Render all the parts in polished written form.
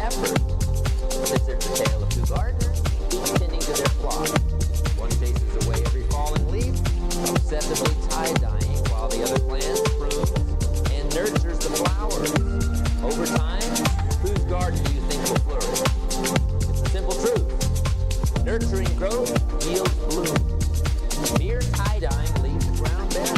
effort. This is the tale of two gardeners tending to their flock. One chases away every falling leaf, obsessively tie-dyeing, while the other plants, prunes, and nurtures the flowers. Over time, whose garden do you think will flourish? It's the simple truth. Nurturing growth yields bloom. Mere tie-dyeing leaves the ground bare.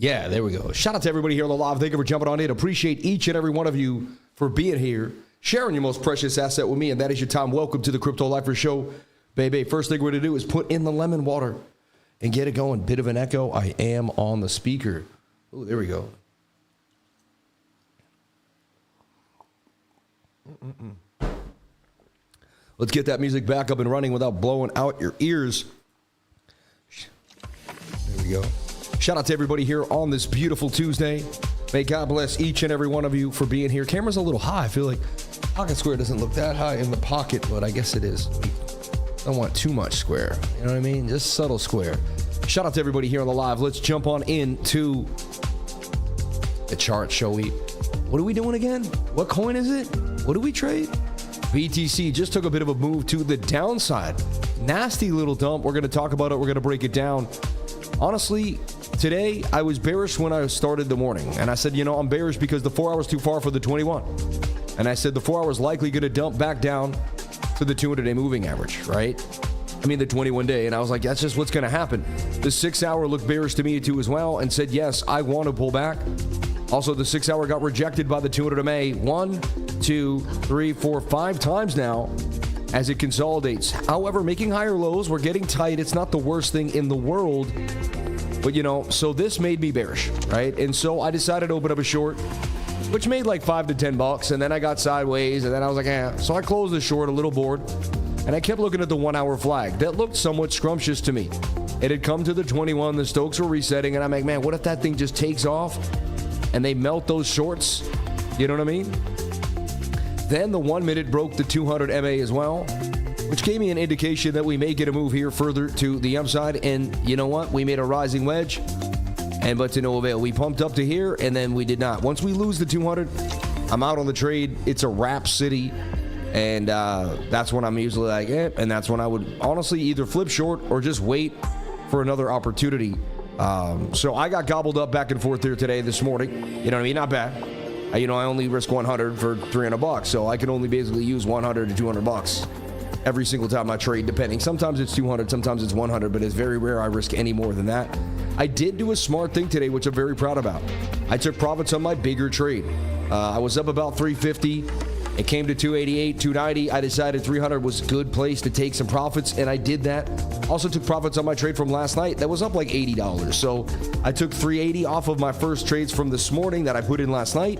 Yeah, there we go. Shout out to everybody here on the live. Thank you for jumping on in. Appreciate each and every one of you for being here, sharing your most precious asset with me, and that is your time. Welcome to the Crypto Lifer Show, baby. First thing we're going to do is put in the lemon water and get it going. Bit of an echo. I am on the speaker. Oh, there we go. Let's get that music back up and running without blowing out your ears. There we go. Shout out to everybody here on this beautiful Tuesday. May God bless each and every one of you for being here. Camera's a little high. I feel like pocket square doesn't look that high in the pocket, but I guess it is. Don't want too much square. You know what I mean? Just subtle square. Shout out to everybody here on the live. Let's jump on into the chart, shall we? What are we doing again? What coin is it? What do we trade? BTC just took a bit of a move to the downside. Nasty little dump. We're going to talk about it. We're going to break it down. Honestly, today I was bearish when I started the morning. And I said, you know, I'm bearish because the 4 hours too far for the 21. And I said the 4 hours likely going to dump back down to the 200-day moving average, right? I mean, the 21-day. And I was like, that's just what's going to happen. The 6 hour looked bearish to me too as well and said, yes, I want to pull back. Also, the 6 hour got rejected by the 200 MA 1, 2, 3, 4, 5 times now as it consolidates. However, making higher lows, we're getting tight. It's not the worst thing in the world. But, you know, so this made me bearish, right? And so I decided to open up a short, which made like $5 to $10. And then I got sideways. And then I was like, eh. So I closed the short, a little bored. And I kept looking at the 1 hour flag. That looked somewhat scrumptious to me. It had come to the 21. The Stokes were resetting. And I'm like, man, what if that thing just takes off and they melt those shorts? You know what I mean? Then the 1 minute broke the 200 MA as well, which gave me an indication that we may get a move here further to the upside. And you know what? We made a rising wedge, but to no avail. We pumped up to here, and then we did not. Once we lose the 200, I'm out on the trade. It's a wrap city, and that's when I'm usually like, and that's when I would honestly either flip short or just wait for another opportunity. So I got gobbled up back and forth there today, this morning. You know what I mean? Not bad. You know, I only risk 100 for $300, so I can only basically use 100 to $200 every single time I trade, depending. Sometimes it's 200, sometimes it's 100, but it's very rare I risk any more than that. I did do a smart thing today, which I'm very proud about. I took profits on my bigger trade. I was up about 350. It came to 288, 290. I decided 300 was a good place to take some profits, and I did that. Also took profits on my trade from last night. That was up like $80. So I took 380 off of my first trades from this morning that I put in last night.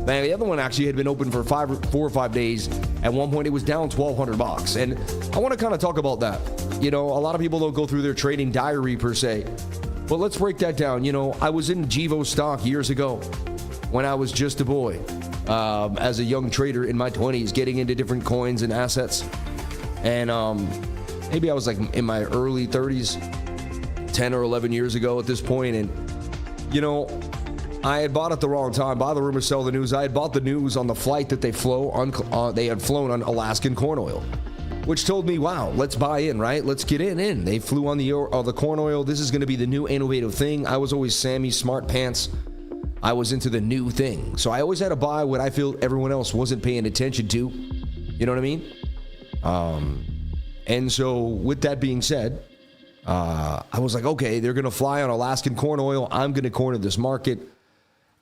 Man, the other one actually had been open for 4 or 5 days. At one point, it was down $1,200. And I want to kind of talk about that. You know, a lot of people don't go through their trading diary per se. But let's break that down. You know, I was in Jivo stock years ago when I was just a boy. As a young trader in my 20s, getting into different coins and assets. And maybe I was like in my early 30s, 10 or 11 years ago at this point. And, you know, I had bought at the wrong time. Buy the rumor, sell the news. I had bought the news on the flight that they they had flown on Alaskan corn oil, which told me, wow, let's buy in, right? Let's get in. They flew on the corn oil. This is going to be the new innovative thing. I was always Sammy Smart Pants. I was into the new thing. So I always had to buy what I feel everyone else wasn't paying attention to. You know what I mean? And so with that being said, I was like, okay, they're going to fly on Alaskan corn oil. I'm going to corner this market.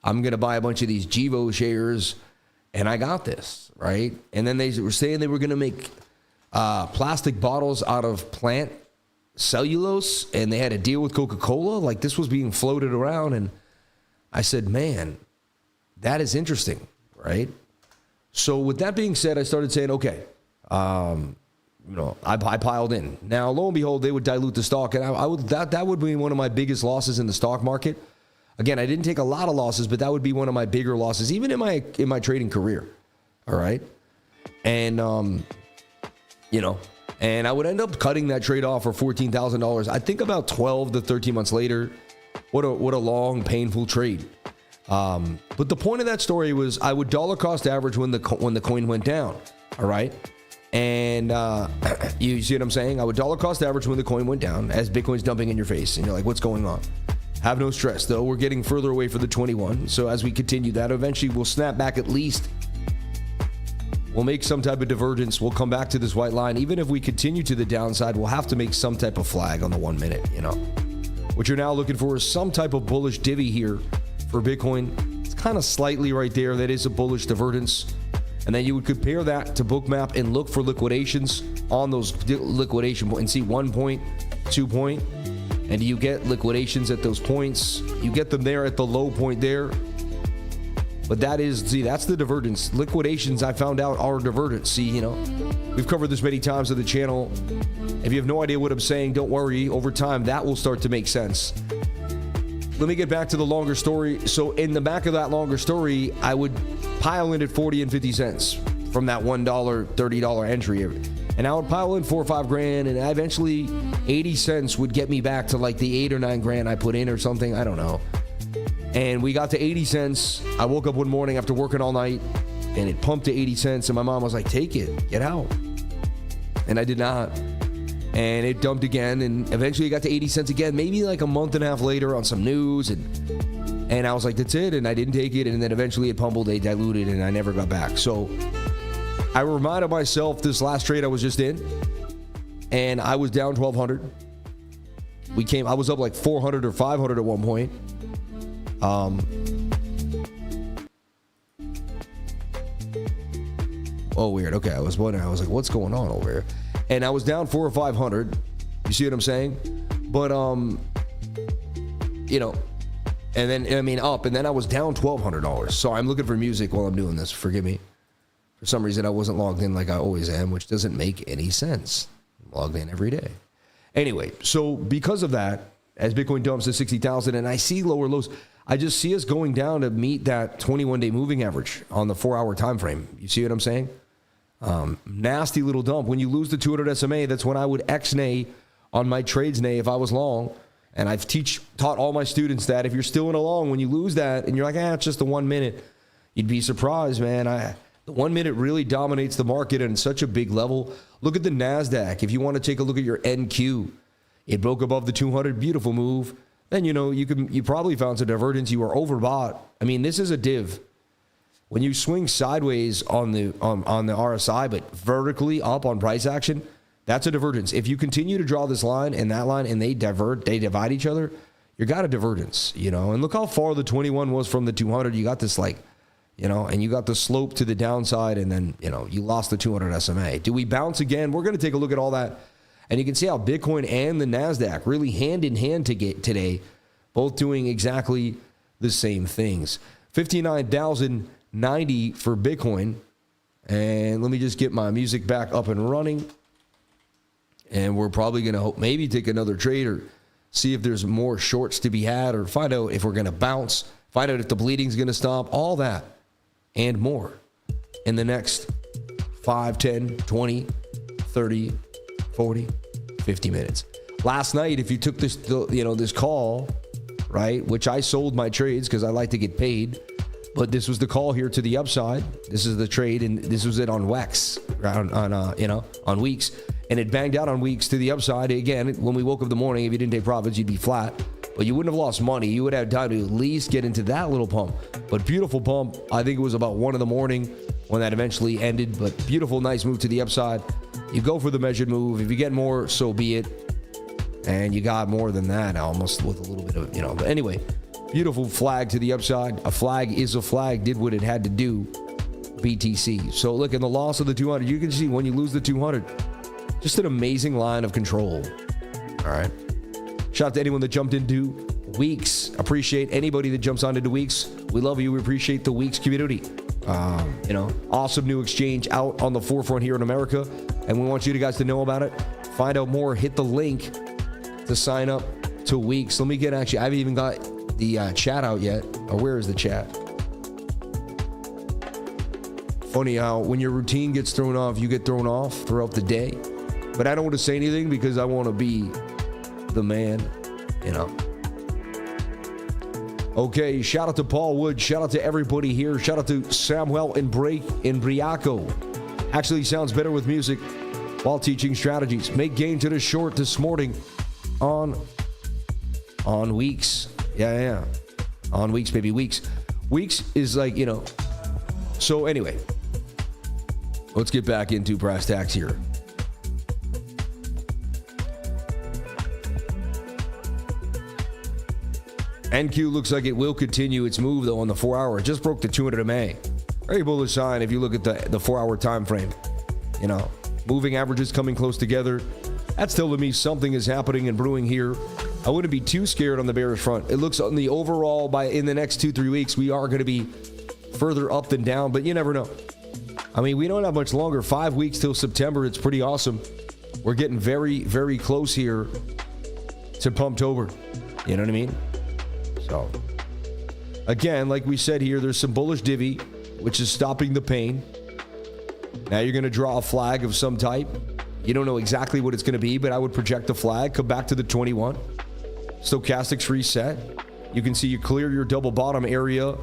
I'm going to buy a bunch of these Jivo shares. And I got this, right? And then they were saying they were going to make plastic bottles out of plant cellulose. And they had a deal with Coca-Cola. Like this was being floated around. And I said, man, that is interesting, right? So with that being said, I started saying, okay, you know, I piled in. Now, lo and behold, they would dilute the stock, and that would be one of my biggest losses in the stock market. Again, I didn't take a lot of losses, but that would be one of my bigger losses, even in my trading career. All right, and you know, and I would end up cutting that trade off for $14,000. I think about 12 to 13 months later. What a long, painful trade. But the point of that story was I would dollar cost average when the coin went down. All right. And you see what I'm saying? I would dollar cost average when the coin went down as Bitcoin's dumping in your face. And you're like, what's going on? Have no stress, though. We're getting further away from the 21. So as we continue that, eventually we'll snap back at least. We'll make some type of divergence. We'll come back to this white line. Even if we continue to the downside, we'll have to make some type of flag on the 1 minute, you know. What you're now looking for is some type of bullish divvy here for Bitcoin. It's kind of slightly right there. That is a bullish divergence. And then you would compare that to BOOKMAP and look for liquidations on those liquidation points and see 1 point, 2 point. And do you get liquidations at those points? You get them there at the low point there. But that's the divergence. Liquidations, I found out, are divergence. See, we've covered this many times on the channel. If you have no idea what I'm saying, don't worry. Over time, that will start to make sense. Let me get back to the longer story. So in the back of that longer story, I would pile in at 40 and 50 cents from that $1, $30 entry. And I would pile in 4 or 5 grand, and eventually 80 cents would get me back to like the 8 or 9 grand I put in or something. I don't know. And we got to 80 cents. I woke up one morning after working all night, and it pumped to 80 cents. And my mom was like, take it, get out. And I did not. And it dumped again, and eventually it got to 80 cents again, maybe like a month and a half later on some news. And I was like, that's it. And I didn't take it. And then eventually it pummeled, they diluted, and I never got back. So I reminded myself this last trade I was just in, and I was down 1,200. I was up like 400 or 500 at one point. Oh, weird. Okay, I was wondering. I was like, what's going on over here? And I was down 400 or 500. You see what I'm saying? But and then up, and then I was down $1,200. So I'm looking for music while I'm doing this. Forgive me. For some reason, I wasn't logged in like I always am, which doesn't make any sense. I'm logged in every day. Anyway, so because of that, as Bitcoin dumps to 60,000, and I see lower lows, I just see us going down to meet that 21-day moving average on the 4-hour time frame. You see what I'm saying? Nasty little dump. When you lose the 200 SMA, that's when I would X-nay on my trades nay if I was long. And I've taught all my students that if you're still in a long, when you lose that and you're like, it's just the 1 minute, you'd be surprised, man. The 1 minute really dominates the market at such a big level. Look at the NASDAQ. If you want to take a look at your NQ, it broke above the 200, beautiful move. Then, you probably found some divergence. You were overbought. I mean, this is a div. When you swing sideways on the RSI, but vertically up on price action, that's a divergence. If you continue to draw this line and that line and they divide each other, you got a divergence, And look how far the 21 was from the 200. You got this and you got the slope to the downside, and then, you lost the 200 SMA. Do we bounce again? We're going to take a look at all that. And you can see how Bitcoin and the NASDAQ really hand in hand today, both doing exactly the same things. 59,090 for Bitcoin. And let me just get my music back up and running. And we're probably going to maybe take another trade or see if there's more shorts to be had, or find out if we're going to bounce, find out if the bleeding's going to stop, all that and more in the next 5, 10, 20, 30, 40, 50 minutes. Last night, if you took this call, right, which I sold my trades because I like to get paid, but this was the call here to the upside. This is the trade, and this was it on WEEX, on WEEX, and it banged out on WEEX to the upside. Again, when we woke up in the morning, if you didn't take profits, you'd be flat, but you wouldn't have lost money. You would have time to at least get into that little pump. But beautiful pump. I think it was about 1 a.m. when that eventually ended, but beautiful, nice move to the upside. You go for the measured move. If you get more, so be it. And you got more than that, almost with a little bit of, But anyway, beautiful flag to the upside. A flag is a flag. Did what it had to do. BTC. So look, in the loss of the 200, you can see when you lose the 200, just an amazing line of control. All right. Shout out to anyone that jumped into WEEX. Appreciate anybody that jumps on into WEEX. We love you. We appreciate the WEEX community. Awesome new exchange out on the forefront here in America, and we want you guys to know about it. Find out more. Hit the link to sign up to WEEX. Let me get I haven't even got the chat out yet. Or where is the chat? Funny how when your routine gets thrown off, you get thrown off throughout the day. But I don't want to say anything because I want to be the man, Okay, shout out to Paul Wood. Shout out to everybody here. Shout out to Samuel and Briaco. Actually sounds better with music while teaching strategies. Make gain to the short this morning on WEEX. Yeah. On WEEX, baby. WEEX. WEEX is like, So anyway, let's get back into brass tacks here. NQ looks like it will continue its move though on the 4 hour. It just broke the 200 MA. Very bullish sign if you look at the 4 hour time frame. You know, moving averages coming close together. That's still to me something is happening and brewing here. I wouldn't be too scared on the bearish front. It looks on the overall in the next 2-3 weeks we are going to be further up than down, but you never know. I mean, we don't have much longer. 5 weeks till September. It's pretty awesome. We're getting very, very close here to Pumptober. You know what I mean? So, again, like we said here, there's some bullish divvy, which is stopping the pain. Now you're going to draw a flag of some type. You don't know exactly what it's going to be, but I would project a flag. Come back to the 21. Stochastics reset. You can see you clear your double bottom area,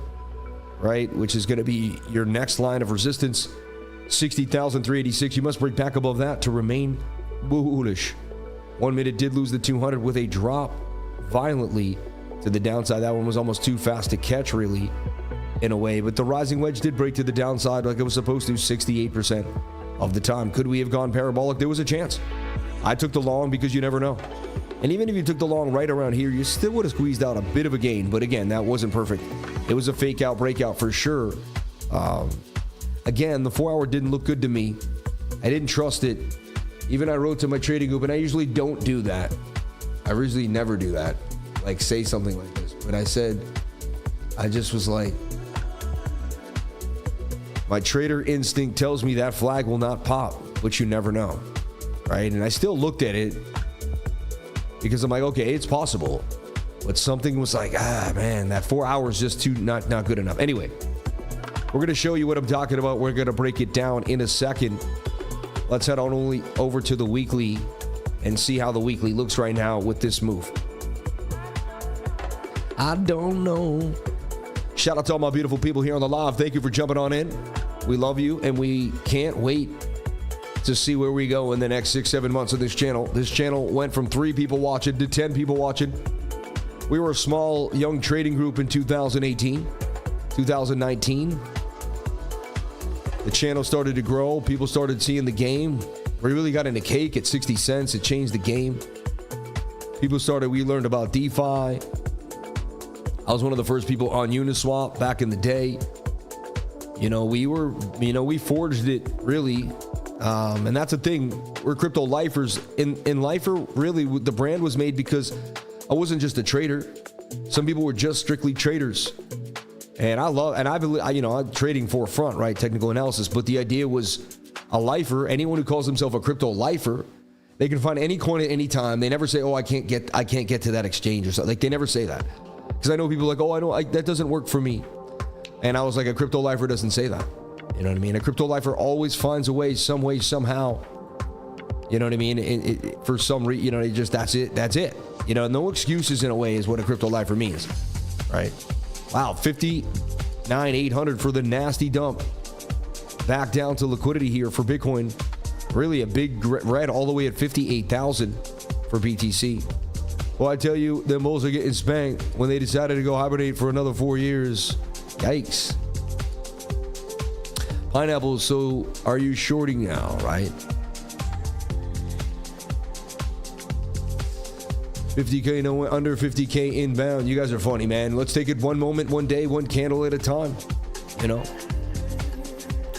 right, which is going to be your next line of resistance, 60,386. You must break back above that to remain bullish. 1 minute did lose the 200 with a drop violently to the downside. That one was almost too fast to catch, really, in a way. But the rising wedge did break to the downside like it was supposed to, 68% of the time. Could we have gone parabolic? There was a chance. I took the long because you never know. And even if you took the long right around here, you still would have squeezed out a bit of a gain. But again, that wasn't perfect. It was a fake out breakout for sure. Again, the 4 hour didn't look good to me. I didn't trust it. Even I wrote to my trading group, and I usually don't do that. I usually never do that. Like say something like this. But I said, I just was like, my trader instinct tells me that flag will not pop, but you never know, right? And I still looked at it because I'm like, okay, it's possible. But something was like, man, that 4 hours just too not good enough. Anyway, we're going to show you what I'm talking about. We're going to break it down in a second. Let's head on over to the weekly and see how the weekly looks right now with this move. I don't know. Shout out to all my beautiful people here on the live. Thank you for jumping on in. We love you, and we can't wait to see where we go in the next 6-7 months of this channel. This channel went from 3 people watching to 10 people watching. We were a small, young trading group in 2018, 2019. The channel started to grow. People started seeing the game. We really got into cake at 60 cents. It changed the game. We learned about DeFi. I was one of the first people on Uniswap back in the day. We forged it really. And that's the thing. We're crypto lifers. In Lifer, really, the brand was made because I wasn't just a trader. Some people were just strictly traders. And I'm trading for front, right? Technical analysis. But the idea was a lifer, anyone who calls himself a crypto lifer, they can find any coin at any time. They never say, I can't get to that exchange or something. Like, they never say that. Because I know people like, that doesn't work for me. And I was like, a crypto lifer doesn't say that. You know what I mean? A crypto lifer always finds a way, some way, somehow. You know what I mean? For some reason, that's it. No excuses in a way is what a crypto lifer means, right? Wow, 59,800 for the nasty dump. Back down to liquidity here for Bitcoin. Really a big red all the way at 58,000 for BTC. Well, I tell you, the bulls are getting spanked when they decided to go hibernate for another 4 years. Yikes. Pineapples, so are you shorting now, right? 50K, no, under 50K inbound. You guys are funny, man. Let's take it one moment, one day, one candle at a time.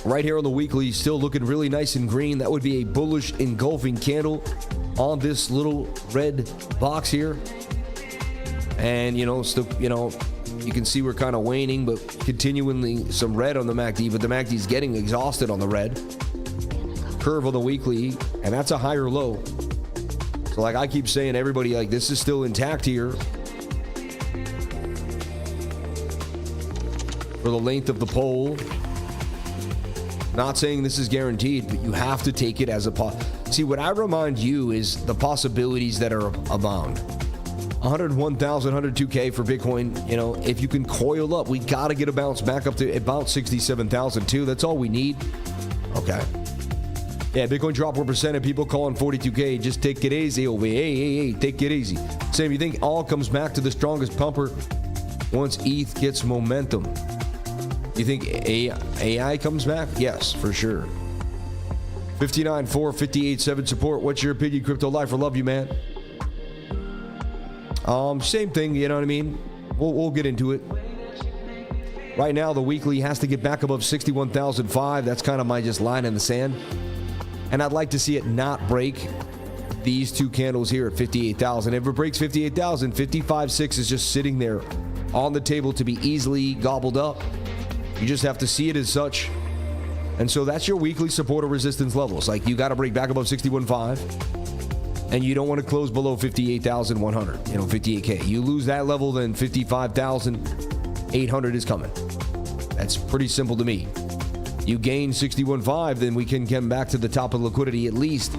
Right here on the weekly, still looking really nice and green. That would be a bullish engulfing candle on this little red box here. And, still, you can see we're kind of waning, but continually some red on the MACD, but the MACD is getting exhausted on the red curve on the weekly, and that's a higher low. So like I keep saying, everybody, like, this is still intact here for the length of the pole. Not saying this is guaranteed, but you have to take it as a see, what I remind you is the possibilities that are abound. 101,000, 102K for Bitcoin. If you can coil up, we got to get a bounce back up to about 67,000 too. That's all we need. Okay. Yeah, Bitcoin dropped 1% and people calling 42K. Just take it easy over here. Hey, take it easy. Sam, you think all comes back to the strongest pumper once ETH gets momentum? You think AI comes back? Yes, for sure. 59.4, 58.7 support. What's your opinion, Crypto Lifer? Love you, man. Same thing, you know what I mean? We'll get into it. Right now, the weekly has to get back above 61,005. That's kind of my just line in the sand. And I'd like to see it not break these two candles here at 58,000. If it breaks 58,000, 55.6 is just sitting there on the table to be easily gobbled up. You just have to see it as such. And so that's your weekly support or resistance levels. Like, you got to break back above 61.5, and you don't want to close below 58,100, 58K. You lose that level, then 55,800 is coming. That's pretty simple to me. You gain 61.5, then we can come back to the top of liquidity at least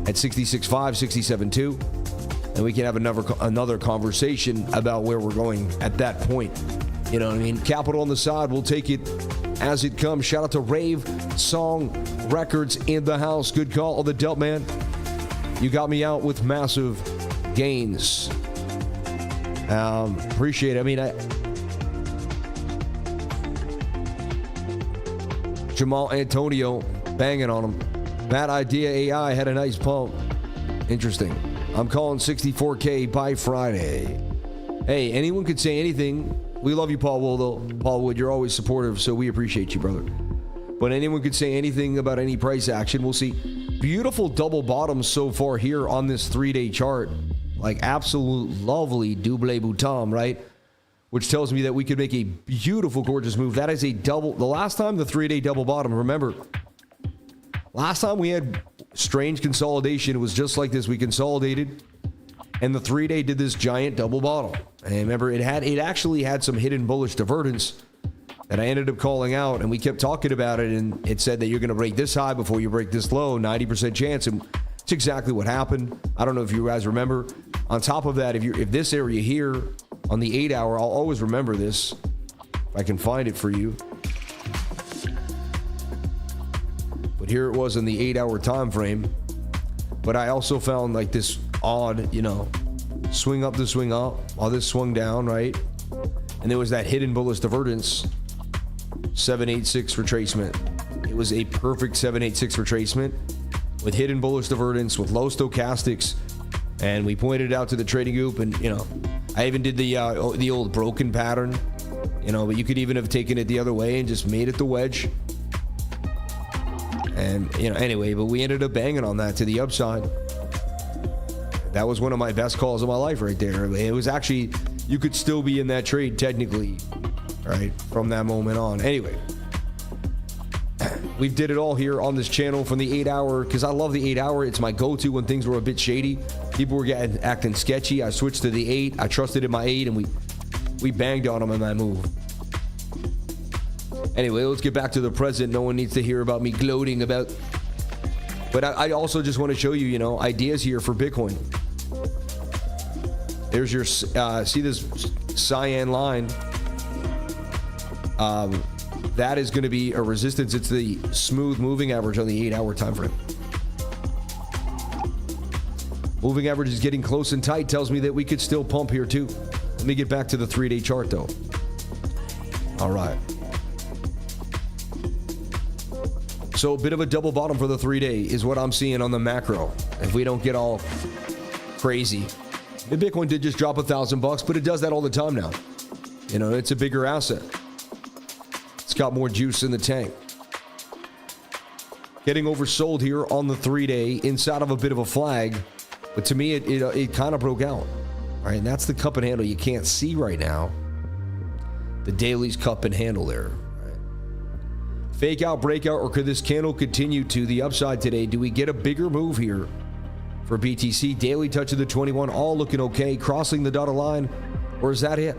at 66.5, 67.2, and we can have another conversation about where we're going at that point. You know what I mean? Capital on the side, we'll take it as it comes. Shout out to Rave Song Records in the house. Good call on the Delp, man. You got me out with massive gains. Appreciate it. I mean, Jamal Antonio banging on him. Bad idea. AI had a nice pump. Interesting. I'm calling 64K by Friday. Hey, anyone could say anything. We love you, Paul Wood, though. Paul Wood, you're always supportive, so we appreciate you, brother. But anyone could say anything about any price action. We'll see. Beautiful double bottoms so far here on this 3-day chart. Like, absolute lovely double bouton, right? Which tells me that we could make a beautiful, gorgeous move. That is a double. The last time the 3-day double bottom, remember, last time we had strange consolidation, it was just like this. We consolidated, and the 3-day did this giant double bottom. And remember, it actually had some hidden bullish divergence that I ended up calling out, and we kept talking about it, and it said that you're going to break this high before you break this low, 90% chance, and it's exactly what happened. I don't know if you guys remember. On top of that, if this area here on the 8-hour, I'll always remember this, if I can find it for you. But here it was in the 8-hour time frame. But I also found like this odd, swing up to swing up while this swung down, right? And there was that hidden bullish divergence, 786 retracement. It was a perfect 786 retracement with hidden bullish divergence, with low stochastics, and we pointed it out to the trading group. And I even did the old broken pattern, but you could even have taken it the other way and just made it the wedge. And anyway, but we ended up banging on that to the upside. That was one of my best calls of my life right there. It was actually, you could still be in that trade technically, right, from that moment on. Anyway, we did it all here on this channel from the 8-hour, because I love the 8-hour. It's my go-to when things were a bit shady. People were acting sketchy. I switched to the 8. I trusted in my 8, and we banged on them in that move. Anyway, let's get back to the present. No one needs to hear about me gloating about. But I also just want to show you, ideas here for Bitcoin. There's your, see this cyan line? That is going to be a resistance. It's the smooth moving average on the 8-hour time frame. Moving average is getting close and tight. Tells me that we could still pump here too. Let me get back to the 3-day chart though. All right. So a bit of a double bottom for the 3-day is what I'm seeing on the macro. If we don't get all crazy. The Bitcoin did just drop $1,000, but it does that all the time now. It's a bigger asset. It's got more juice in the tank. Getting oversold here on the 3-day inside of a bit of a flag. But to me, it kind of broke out. All right, and that's the cup and handle you can't see right now. The daily's cup and handle there. Fake out, breakout, or could this candle continue to the upside today? Do we get a bigger move here for BTC? Daily touch of the 21, all looking okay. Crossing the dotted line, or is that it?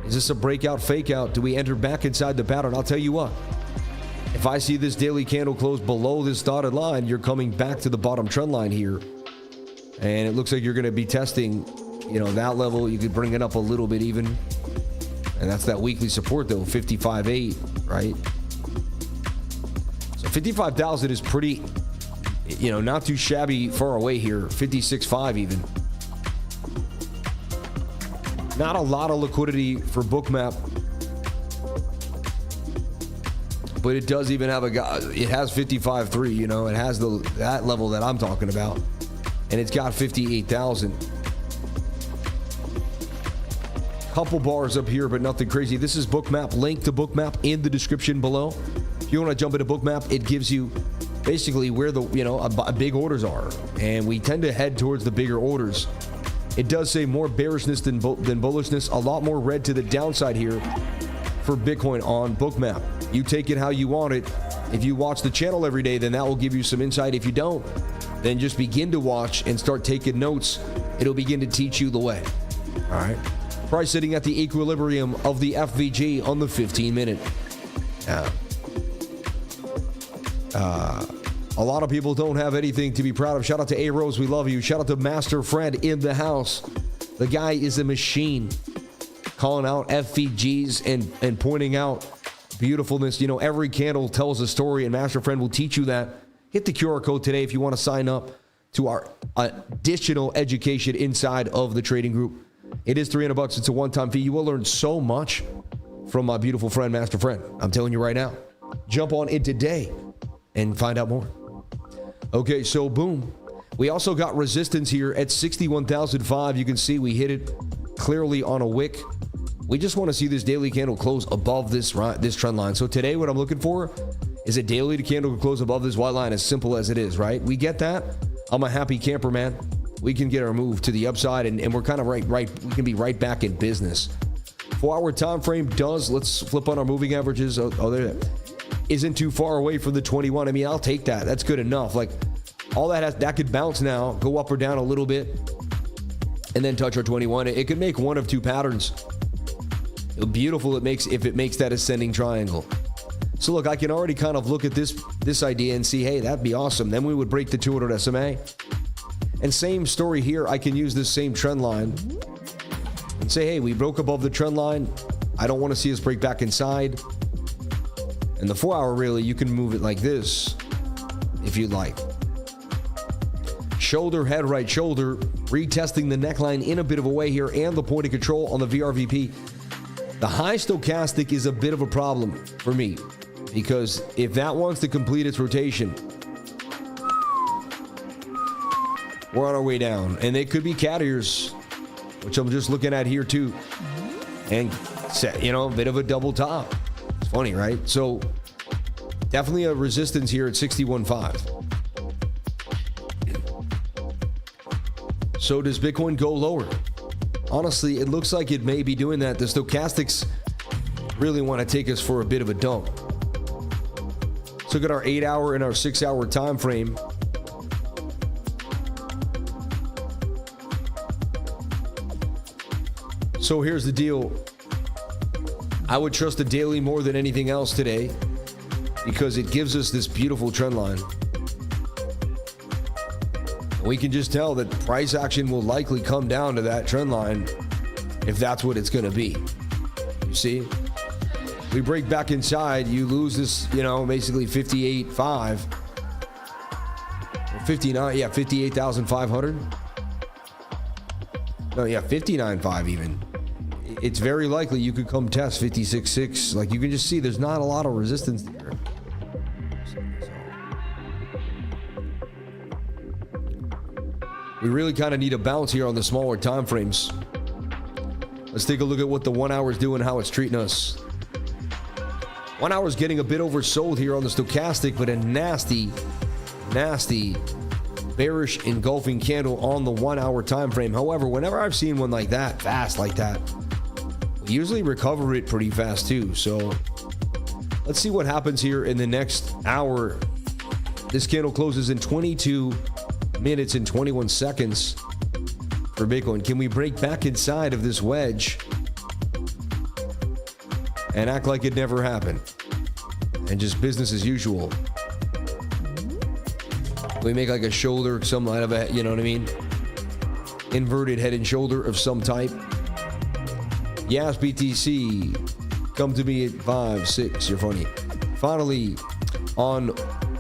Is this a breakout, fake out? Do we enter back inside the pattern? I'll tell you what. If I see this daily candle close below this dotted line, you're coming back to the bottom trend line here. And it looks like you're going to be testing, that level. You could bring it up a little bit even. And that's that weekly support though, 55.8, right? 55,000 is pretty, not too shabby far away here. 56.5 even. Not a lot of liquidity for BOOKMAP. But it does even have it has 55.3, it has that level that I'm talking about. And it's got 58,000. Couple bars up here, but nothing crazy. This is BOOKMAP. Link to BOOKMAP in the description below. If you want to jump into BOOKMAP, it gives you basically where the big orders are, and we tend to head towards the bigger orders. It does say more bearishness than bullishness. A lot more red to the downside here for Bitcoin on BOOKMAP. You take it how you want it. If you watch the channel every day, then that will give you some insight. If you don't, then just begin to watch and start taking notes. It'll begin to teach you the way. All right. Price sitting at the equilibrium of the FVG on the 15-minute. A lot of people don't have anything to be proud of. Shout out to A-Rose, we love you. Shout out to Master Fred in the house. The guy is a machine, calling out FVGs and pointing out beautifulness. You know, every candle tells a story, and Master Fred will teach you that. Hit the QR code today if you want to sign up to our additional education inside of the trading group. It is $300. It's a one-time fee. You will learn so much from my beautiful friend, Master Fred. I'm telling you right now. Jump on in today and find out more. Okay, so boom. We also got resistance here at 61,005. You can see we hit it clearly on a wick. We just want to see this daily candle close above this trend line. So today what I'm looking for is a daily candle to close above this white line, as simple as it is, right? We get that. I'm a happy camper, man. We can get our move to the upside, and we're kind of right. We can be right back in business. 4-hour time frame does. Let's flip on our moving averages. Oh, there. Isn't too far away from the 21. I mean, I'll take that. That's good enough. Like all that could bounce now, go up or down a little bit, and then touch our 21. It could make one of two patterns. Beautiful if it makes that ascending triangle. So look, I can already kind of look at this idea and see, hey, that'd be awesome. Then we would break the 200 SMA. And same story here. I can use this same trend line and say, hey, we broke above the trend line. I don't want to see us break back inside. And the 4-hour, really, you can move it like this if you'd like. Shoulder, head, right shoulder, retesting the neckline in a bit of a way here, and the point of control on the VRVP. The high stochastic is a bit of a problem for me, because if that wants to complete its rotation, we're on our way down. And they could be cat ears, which I'm just looking at here too. And set, a bit of a double top. It's funny, right? So definitely a resistance here at 61.5. So does Bitcoin go lower? Honestly, it looks like it may be doing that. The stochastics really want to take us for a bit of a dump. Let's look at our 8-hour and our 6-hour time frame. So here's the deal. I would trust the daily more than anything else today because it gives us this beautiful trend line. We can just tell that price action will likely come down to that trend line if that's what it's going to be. You see? We break back inside, you lose this, basically 58.5. 58,500. No, 59.5 even. It's very likely you could come test 56.6. Like you can just see there's not a lot of resistance there. We really kind of need a bounce here on the smaller time frames. Let's take a look at what the 1 hour is doing, how it's treating us. 1 hour is getting a bit oversold here on the stochastic, but a nasty bearish engulfing candle on the 1 hour time frame. However, whenever I've seen one like that, fast like that, we usually recover it pretty fast too. So let's see what happens here in the next hour. This candle closes in 22 minutes and 21 seconds for Bitcoin. Can we break back inside of this wedge and act like it never happened and just business as usual? We make like a shoulder, some kind of a, you know what I mean? Inverted head and shoulder of some type. Yes, BTC, come to me at 5-6. You're funny. Finally, on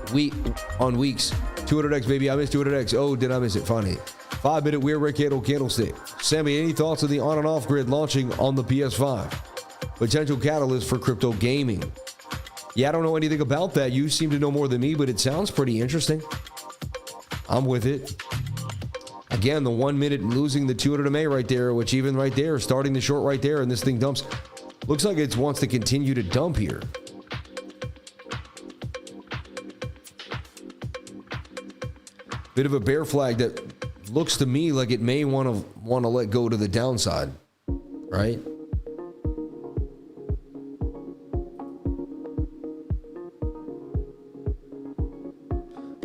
WEEX, 200x, baby. I missed 200x. Oh, did I miss it? Funny. 5-minute weird red candlestick. Sammy, any thoughts on the on and off grid launching on the PS5? Potential catalyst for crypto gaming. Yeah, I don't know anything about that. You seem to know more than me, but it sounds pretty interesting. I'm with it. I Again, the 1 minute losing the 200 MA right there, which even right there, starting the short right there, and this thing dumps. Looks like it wants to continue to dump here. Bit of a bear flag that looks to me like it may want to let go to the downside, right?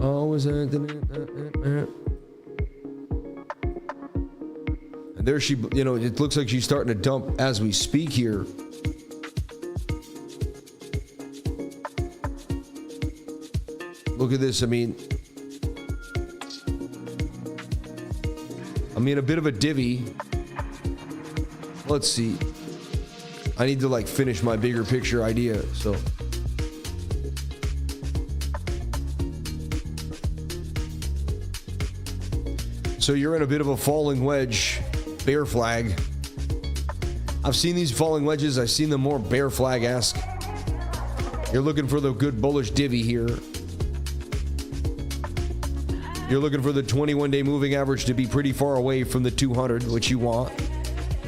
Always and there she, you know, it looks like she's starting to dump as we speak here. Look at this. I mean, a bit of a divvy. Let's see. I need to like finish my bigger picture idea. So you're in a bit of a falling wedge, bear flag. I've seen these falling wedges. I've seen them more bear flag-esque. You're looking for the good bullish divvy here. You're looking for the 21-day moving average to be pretty far away from the 200, which you want.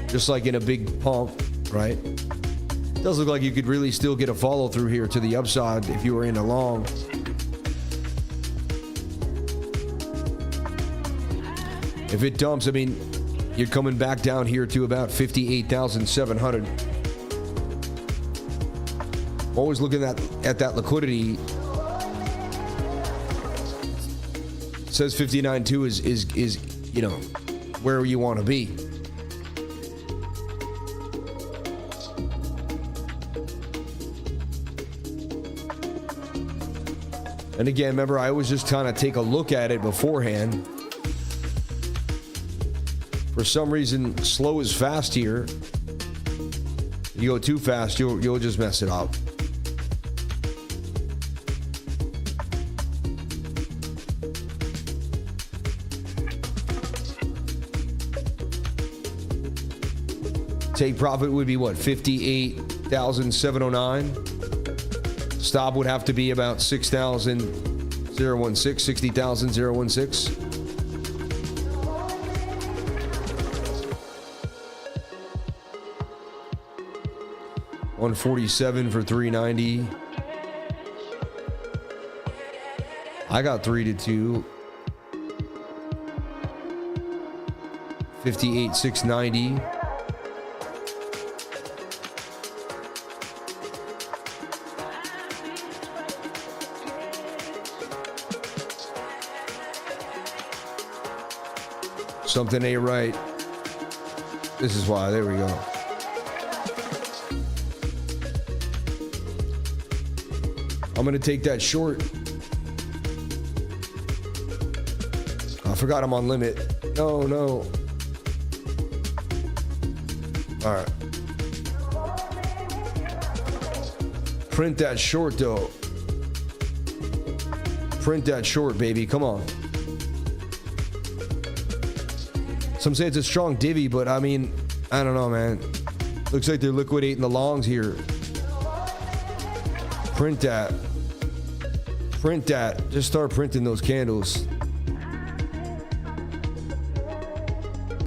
Just like in a big pump, right? It does look like you could really still get a follow through here to the upside if you were in a long. If it dumps, I mean, you're coming back down here to about 58,700. Always looking at that liquidity. It says 59.2 is you know, where you want to be. And again, remember, I always just kind of take a look at it beforehand. For some reason, slow is fast here. You go too fast, you'll just mess it up. Take profit would be what, 58,709. Stop would have to be about 60,016, 60,016. 147 for 390. I got 3-2. 58,690. Something ain't right. This is why. There we go. I'm going to take that short. I forgot I'm on limit. No. All right. Print that short, though. Print that short, baby. Come on. Some say it's a strong divvy, but I mean, I don't know, man. Looks like they're liquidating the longs here. Print that. Print that. Just start printing those candles.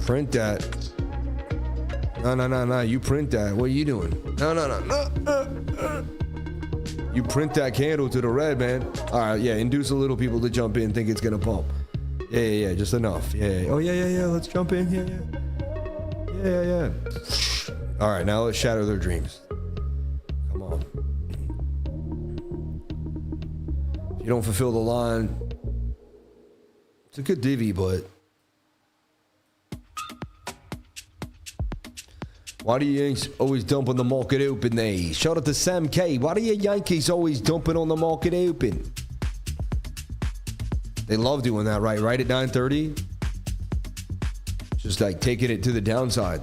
Print that. No. You print that. What are you doing? No. You print that candle to the red, man. All right, yeah. Induce a little people to jump in, think it's gonna pump. Yeah. Just enough. Yeah. Oh yeah. Let's jump in. Yeah. All right, now let's shatter their dreams. Come on. If you don't fulfill the line, it's a good divvy, but why do you Yankees always dump on the market open there? Shout out to Sam K. Why do you Yankees always dumping on the market open? They love doing that, right at 9:30. Just like taking it to the downside.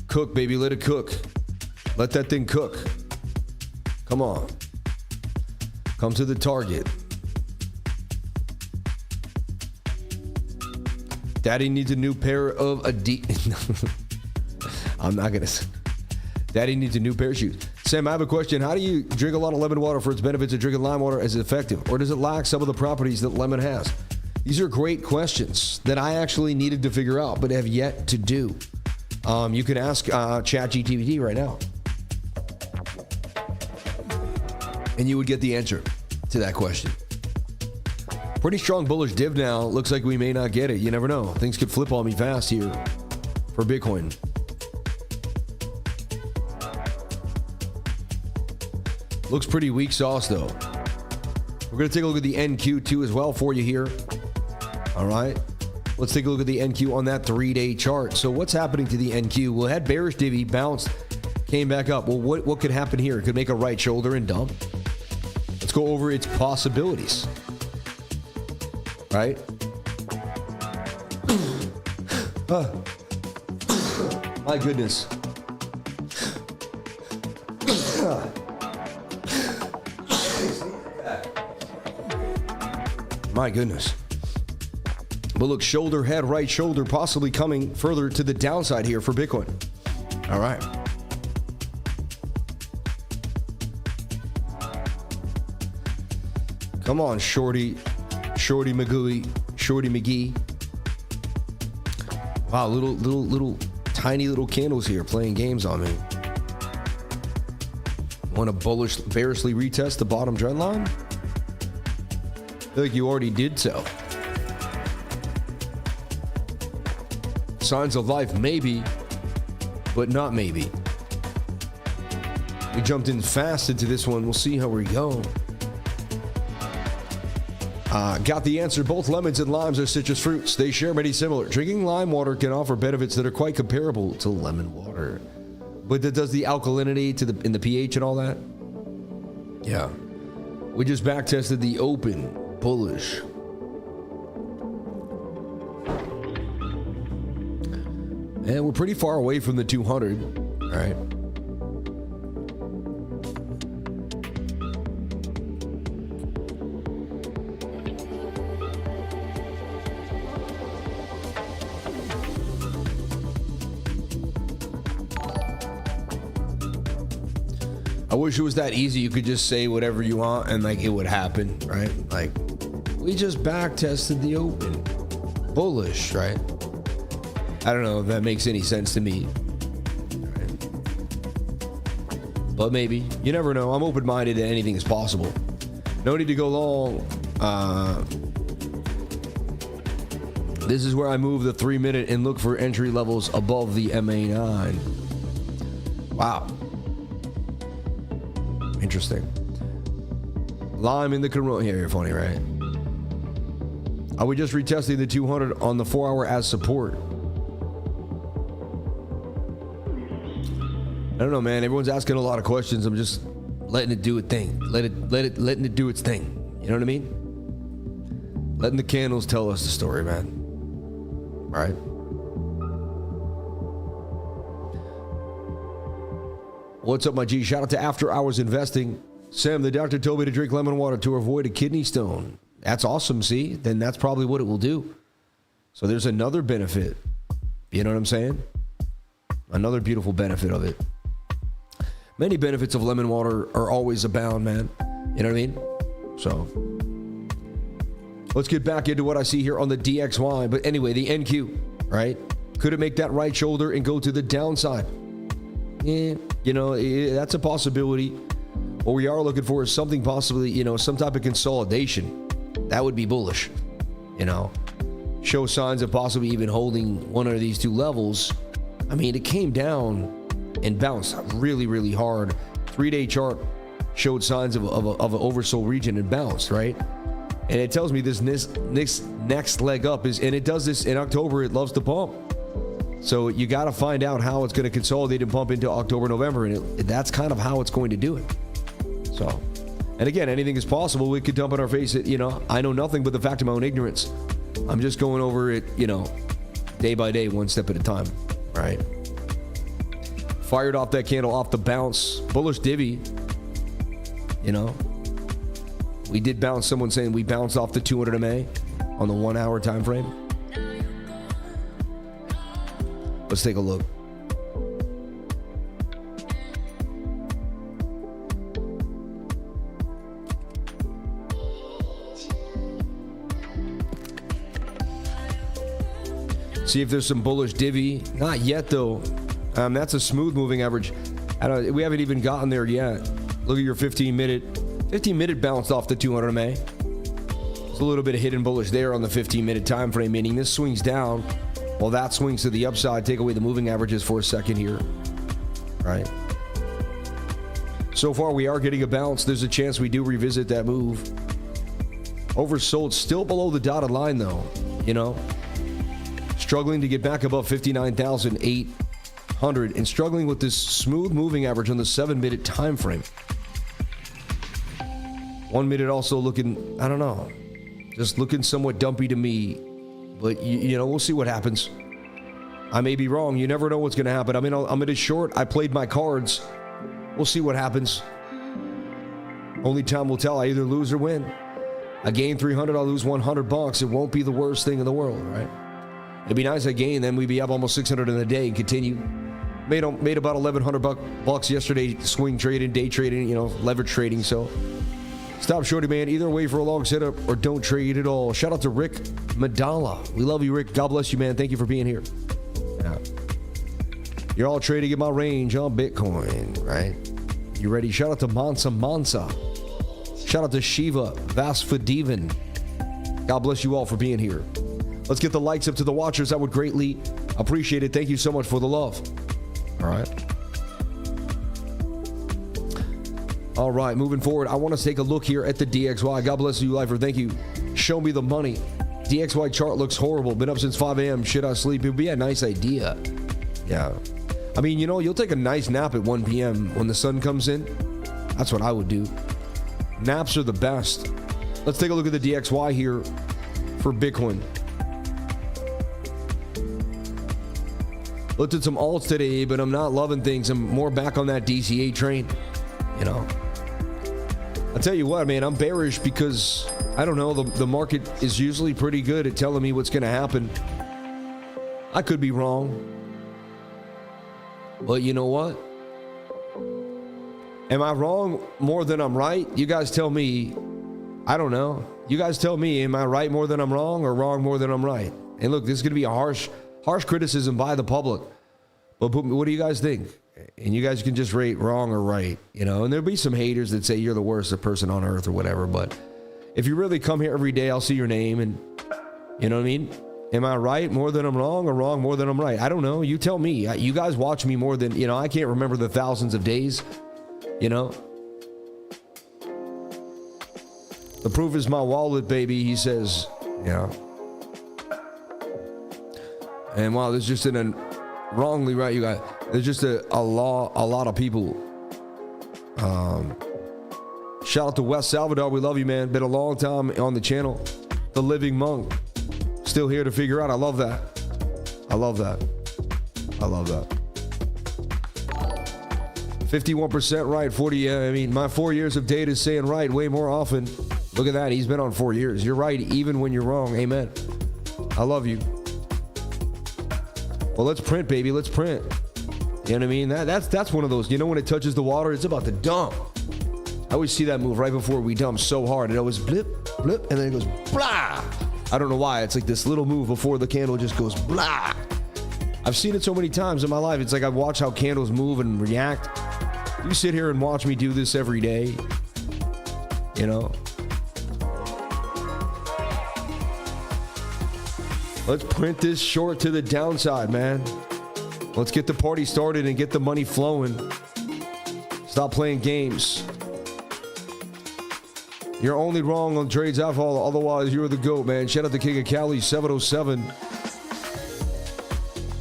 Cook, baby, let it cook. Let that thing cook. Come on. Come to the target. Daddy needs a new pair of Adidas. I'm not gonna say. Daddy needs a new pair of shoes. Sam, I have a question. How do you drink a lot of lemon water for its benefits and drinking lime water as effective? Or does it lack some of the properties that lemon has? These are great questions that I actually needed to figure out, but have yet to do. You can ask ChatGPT right now. And you would get the answer to that question. Pretty strong bullish div now. Looks like we may not get it. You never know. Things could flip on me fast here for Bitcoin. Looks pretty weak sauce though. We're going to take a look at the NQ too as well for you here. All right. Let's take a look at the NQ on that 3-day chart. So what's happening to the NQ? Well, it had bearish divvy, bounced, came back up. Well, what could happen here? It could make a right shoulder and dump. Let's go over its possibilities. Right? My goodness. My goodness. But look, shoulder, head, right shoulder, possibly coming further to the downside here for Bitcoin. All right. Come on, Shorty McGee. Wow, little tiny little candles here playing games on me. Want to bearishly retest the bottom trend line? I feel like you already did so. Signs of life, maybe, but not maybe. We jumped in fast into this one. We'll see how we go. Got the answer. Both lemons and limes are citrus fruits. They share many similar. Drinking lime water can offer benefits that are quite comparable to lemon water. But that does the alkalinity in the pH and all that? Yeah. We just back tested the open bullish. And we're pretty far away from the 200. All right. I wish it was that easy. You could just say whatever you want and like it would happen, right? Like we just back tested the open bullish, right? I don't know if that makes any sense to me. Right. But maybe. You never know. I'm open-minded and anything is possible. No need to go long. This is where I move the 3-minute and look for entry levels above the MA9. Wow. Interesting. Lime in the Corona. Here, you're funny, right? Are we just retesting the 200 on the 4-hour as support? I don't know, man. Everyone's asking a lot of questions. I'm just letting it do its thing. Letting it do its thing. You know what I mean? Letting the candles tell us the story, man. Right? What's up, my G? Shout out to After Hours Investing. Sam, the doctor told me to drink lemon water to avoid a kidney stone. That's awesome, see? Then that's probably what it will do. So there's another benefit. You know what I'm saying? Another beautiful benefit of it. Many benefits of lemon water are always abound, man. You know what I mean? So let's get back into what I see here on the DXY. But anyway, the NQ, right? Could it make that right shoulder and go to the downside? Yeah, you know, that's a possibility. What we are looking for is something possibly, you know, some type of consolidation. That would be bullish, you know. Show signs of possibly even holding one of these two levels. I mean, it came down and bounced really, really hard. 3-day chart showed signs of an oversold region and bounced, right? And it tells me this next leg up is, and it does this in October, it loves to pump. So you got to find out how it's going to consolidate and pump into October, November, and that's kind of how it's going to do it. So, and again, anything is possible. We could dump in our face it, you know, I know nothing but the fact of my own ignorance. I'm just going over it, you know, day by day, one step at a time, right? Fired off that candle off the bounce, bullish divvy, you know. We did bounce, someone saying we bounced off the 200 MA on the 1-hour time frame. Let's take a look. See if there's some bullish divvy. Not yet, though. That's a smooth moving average. We haven't even gotten there yet. Look at your 15-minute. 15-minute bounced off the 200 MA. There's a little bit of hidden bullish there on the 15-minute time frame, meaning this swings down while that swings to the upside. Take away the moving averages for a second here. Right. So far, we are getting a bounce. There's a chance we do revisit that move. Oversold, still below the dotted line, though. You know, struggling to get back above 59,800 and struggling with this smooth moving average on the 7-minute time frame. 1 minute also looking, I don't know, just looking somewhat dumpy to me. But, you know, we'll see what happens. I may be wrong. You never know what's going to happen. I'm in a short. I played my cards. We'll see what happens. Only time will tell. I either lose or win. I gain 300, I'll lose 100 bucks. It won't be the worst thing in the world, right? It'd be nice I gain, then we'd be up almost 600 in a day and continue. Made about 1,100 bucks yesterday, swing trading, day trading, you know, leverage trading. So stop shorty, man. Either way for a long setup or don't trade at all. Shout out to Rick Madala. We love you, Rick. God bless you, man. Thank you for being here. Yeah. You're all trading in my range on Bitcoin, right? You ready? Shout out to Mansa. Shout out to Shiva Vasfadivan. God bless you all for being here. Let's get the likes up to the watchers. I would greatly appreciate it. Thank you so much for the love. All right, moving forward, I want to take a look here at the DXY. God bless you, lifer. Thank you. Show me the money. DXY chart looks horrible. Been up since 5 a.m. Should I sleep? It would be a nice idea. Yeah. I mean, you know, you'll take a nice nap at 1 p.m. when the sun comes in. That's what I would do. Naps are the best. Let's take a look at the DXY here for Bitcoin. Looked at some alts today, but I'm not loving things. I'm more back on that DCA train, you know. I'll tell you what, man, I'm bearish because, I don't know, the market is usually pretty good at telling me what's going to happen. I could be wrong. But you know what? Am I wrong more than I'm right? You guys tell me. I don't know. You guys tell me, am I right more than I'm wrong or wrong more than I'm right? And look, this is going to be a harsh criticism by the public. But what do you guys think? And you guys can just rate wrong or right, you know. And there'll be some haters that say you're the worst person on earth or whatever. But if you really come here every day, I'll see your name and, you know what I mean? Am I right more than I'm wrong or wrong more than I'm right? I don't know. You tell me. You guys watch me more than, you know, I can't remember the thousands of days. You know, the proof is my wallet, baby, he says. Yeah. And wow, there's just wrongly right, you guys. There's just a lot of people. Shout out to West Salvador. We love you, man. Been a long time on the channel. The Living Monk. Still here to figure out. I love that. I love that. I love that. 51% right, 40. I mean, my 4 years of data is saying right way more often. Look at that. He's been on 4 years. You're right, even when you're wrong. Amen. I love you. Well, let's print, baby. Let's print. You know what I mean? That's one of those. You know, when it touches the water, it's about to dump. I always see that move right before we dump so hard. It always blip, blip, and then it goes blah. I don't know why. It's like this little move before the candle just goes blah. I've seen it so many times in my life. It's like I've watched how candles move and react. You sit here and watch me do this every day, you know. Let's print this short to the downside, man. Let's get the party started and get the money flowing. Stop playing games. You're only wrong on trades I follow. Otherwise, you're the GOAT, man. Shout out to King of Cali, 707.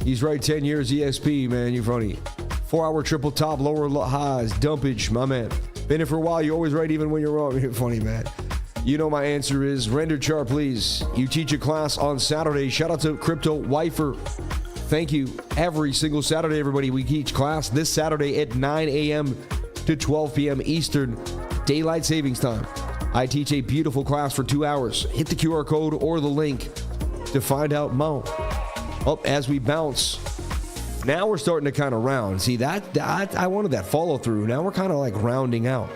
He's right, 10 years EXP, man. You're funny. 4-hour triple top, lower highs, dumpage, my man. Been here for a while. You're always right, even when you're wrong. You're funny, man. You know my answer is render chart, please. You teach a class on Saturday. Shout out to Crypto Wifer. Thank you. Every single Saturday, everybody, we teach class this Saturday at 9 a.m. to 12 p.m. Eastern Daylight Savings Time. I teach a beautiful class for 2 hours. Hit the QR code or the link to find out more. Up as we bounce. Now we're starting to kind of round. See, that I wanted that follow through. Now we're kind of like rounding out.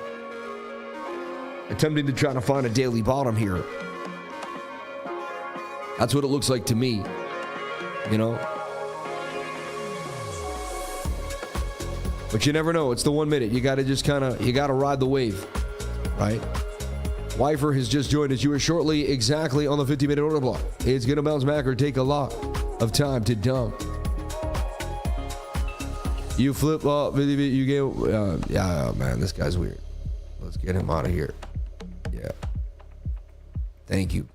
Attempting to try to find a daily bottom here. That's what it looks like to me. you know. But you never know. It's the 1 minute. You got to just you got to ride the wave, right? Wifer has just joined us. You are shortly exactly on the 50-minute order block. It's going to bounce back or take a lot of time to dump. You flip up, you get, yeah, man, this guy's weird. Let's get him out of here. Yeah. Thank you.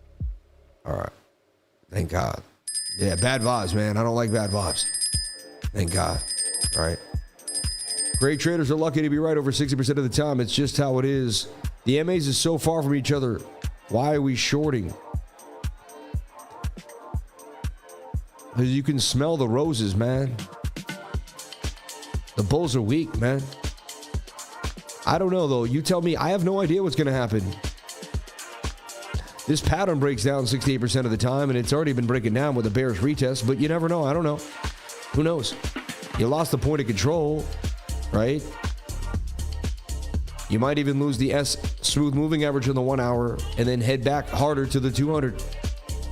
All right. Thank God. Yeah, bad vibes, man. I don't like bad vibes. Thank God. All right. Great traders are lucky to be right over 60% of the time. It's just how it is. The MAs is so far from each other. Why are we shorting? Because you can smell the roses, man. The bulls are weak, man. I don't know, though. You tell me. I have no idea what's going to happen. This pattern breaks down 68% of the time, and it's already been breaking down with a bearish retest, but you never know. I don't know. Who knows? You lost the point of control, right? You might even lose the S smooth moving average in the 1 hour and then head back harder to the 200,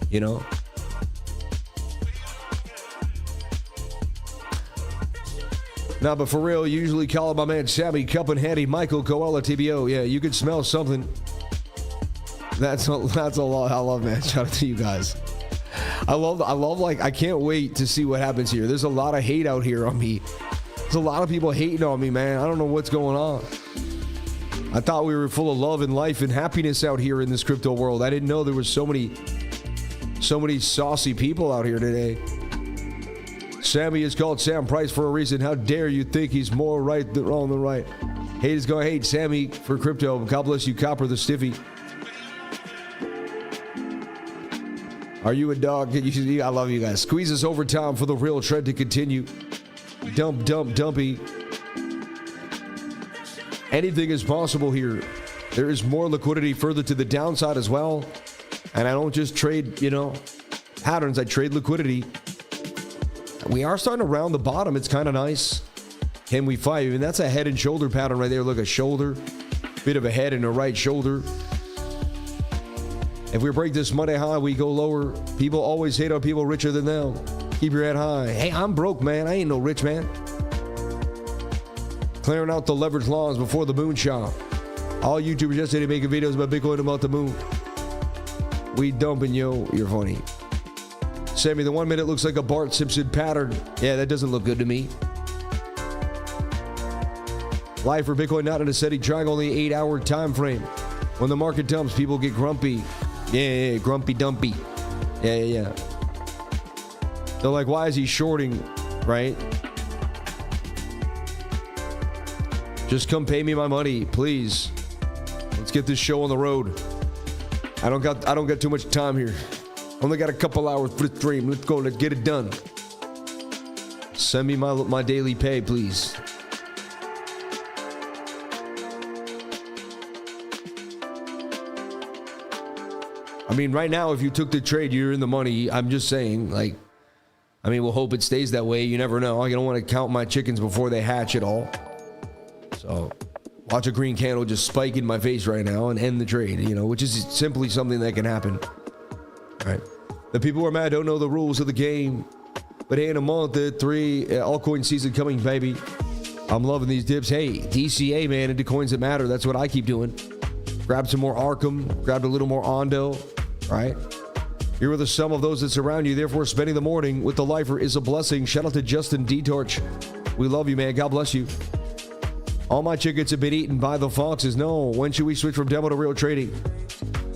you know? Nah, but for real, you usually call my man Sammy, Cup and Handy, Michael, Koala, TBO. Yeah, you could smell something. That's a lot. I love, man. Shout out to you guys. I love, like, I can't wait to see what happens here. There's a lot of hate out here on me. There's a lot of people hating on me, man. I don't know what's going on. I thought we were full of love and life and happiness out here in this crypto world. I didn't know there was so many saucy people out here today. Sammy is called Sam Price for a reason. How dare you think he's more right than wrong than right? Haters gonna hate Sammy for crypto. God bless you, Copper the Stiffy. Are you a dog? I love you guys. Squeeze us overtime for the real trend to continue. Dump, dumpy. Anything is possible here. There is more liquidity further to the downside as well. And I don't just trade, patterns. I trade liquidity. We are starting to round the bottom. It's kind of nice. Can we fight? I mean, that's a head and shoulder pattern right there. Look, a shoulder, bit of a head and a right shoulder. If we break this Monday high, we go lower. People always hate on people richer than them. Keep your head high. Hey, I'm broke, man. I ain't no rich man. Clearing out the leverage lawns before the moon shot. All YouTubers yesterday making videos about Bitcoin about the moon. We dumping, yo. You're funny. Sammy, the 1 minute looks like a Bart Simpson pattern. Yeah, that doesn't look good to me. Life for Bitcoin not in a steady triangle, only 8-hour time frame. When the market dumps, people get grumpy. Yeah, grumpy dumpy. Yeah. They're like, why is he shorting, right? Just come pay me my money, please. Let's get this show on the road. I don't got too much time here. Only got a couple hours for the stream. Let's go. Let's get it done. Send me my daily pay, please. I mean, right now, if you took the trade, you're in the money. I'm just saying, we'll hope it stays that way. You never know. I don't want to count my chickens before they hatch at all. So, watch a green candle just spike in my face right now and end the trade, which is simply something that can happen. All right. The people who are mad don't know the rules of the game. But hey, in a month, the 3 altcoin season coming, baby. I'm loving these dips. Hey, DCA, man, into coins that matter. That's what I keep doing. Grab some more Arkham. Grabbed a little more Ondo. Right? Here are the sum of those that surround you. Therefore, spending the morning with the lifer is a blessing. Shout out to Justin D. Torch. We love you, man. God bless you. All my chickens have been eaten by the foxes. No. When should we switch from demo to real trading?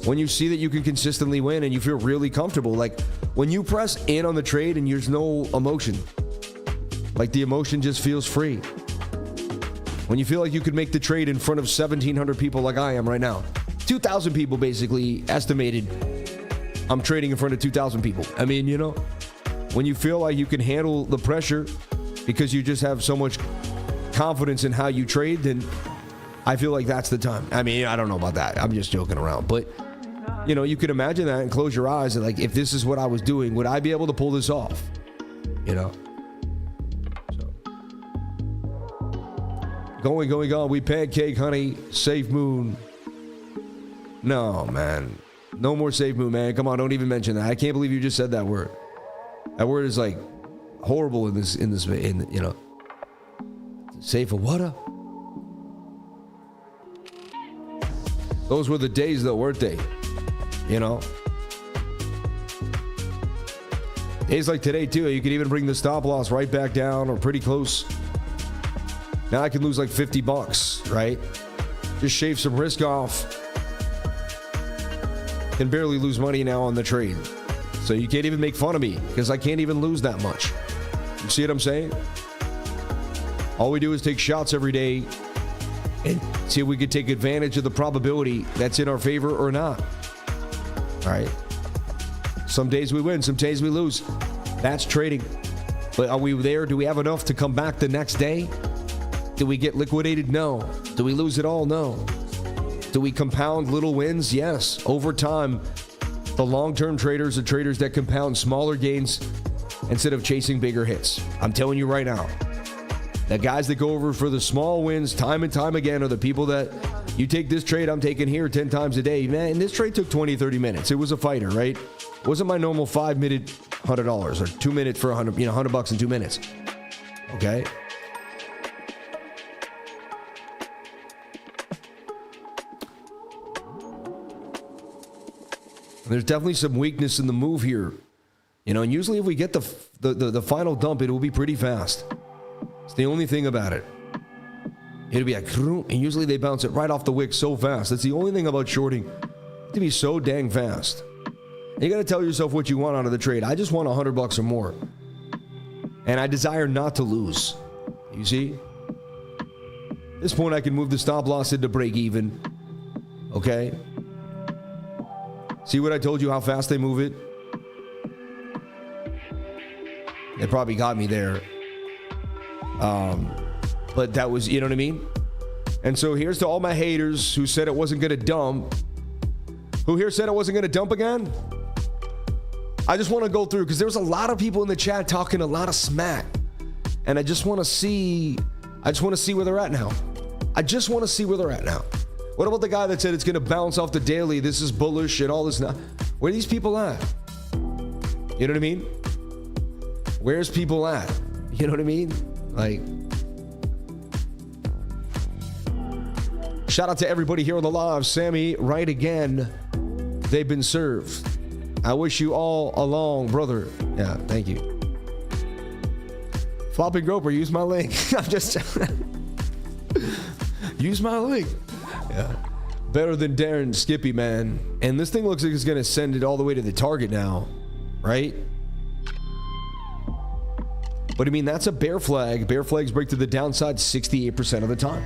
When you see that you can consistently win and you feel really comfortable. Like when you press in on the trade and there's no emotion. Like the emotion just feels free. When you feel like you could make the trade in front of 1,700 people like I am right now. 2,000 people basically estimated I'm trading in front of 2,000 people. I mean, when you feel like you can handle the pressure because you just have so much confidence in how you trade, then I feel like that's the time. I mean, I don't know about that. I'm just joking around. But, you could imagine that and close your eyes and like, if this is what I was doing, would I be able to pull this off? So. Going. We pancake, honey. Safe moon. No, man. No more safe moon, man. Come on, don't even mention that. I can't believe you just said that word. That word is like horrible in this, you know, safe for what? Those were the days though, weren't they? You know? Days like today too, you could even bring the stop loss right back down or pretty close. Now I can lose like $50, right? Just shave some risk off. Can barely lose money now on the trade. So you can't even make fun of me because I can't even lose that much. You see what I'm saying? All we do is take shots every day and see if we can take advantage of the probability that's in our favor or not. All right. Some days we win, some days we lose. That's trading. But are we there? Do we have enough to come back the next day? Do we get liquidated? No. Do we lose it all? No. Do we compound little wins? Yes. Over time, the long-term traders are traders that compound smaller gains instead of chasing bigger hits. I'm telling you right now. The guys that go over for the small wins time and time again are the people that you take this trade I'm taking here 10 times a day. Man, this trade took 20, 30 minutes. It was a fighter, right? It wasn't my normal 5-minute $100 or 2 minutes for $100 in 2 minutes. Okay? There's definitely some weakness in the move here. You know, and usually if we get the final dump, it will be pretty fast. It's the only thing about it. It'll be like, and usually they bounce it right off the wick so fast. That's the only thing about shorting. To be so dang fast. And you got to tell yourself what you want out of the trade. I just want $100 or more. And I desire not to lose. You see? At this point, I can move the stop loss into break even. Okay? See what I told you, how fast they move it? It probably got me there. But that was, you know what I mean? And so here's to all my haters who said it wasn't going to dump. Who here said it wasn't going to dump again? I just want to go through because there was a lot of people in the chat talking a lot of smack. And I just want to see where they're at now. I just want to see where they're at now. What about the guy that said it's going to bounce off the daily? This is bullish and all this. Where are these people at? You know what I mean? Where's people at? You know what I mean? Like, shout out to everybody here on the live. Sammy, right again. They've been served. I wish you all along, brother. Yeah, thank you. Flopping Groper, use my link. I'm just use my link. Yeah. Better than Darren Skippy, man. And this thing looks like it's going to send it all the way to the target now, right? But I mean, that's a bear flag. Bear flags break to the downside 68% of the time.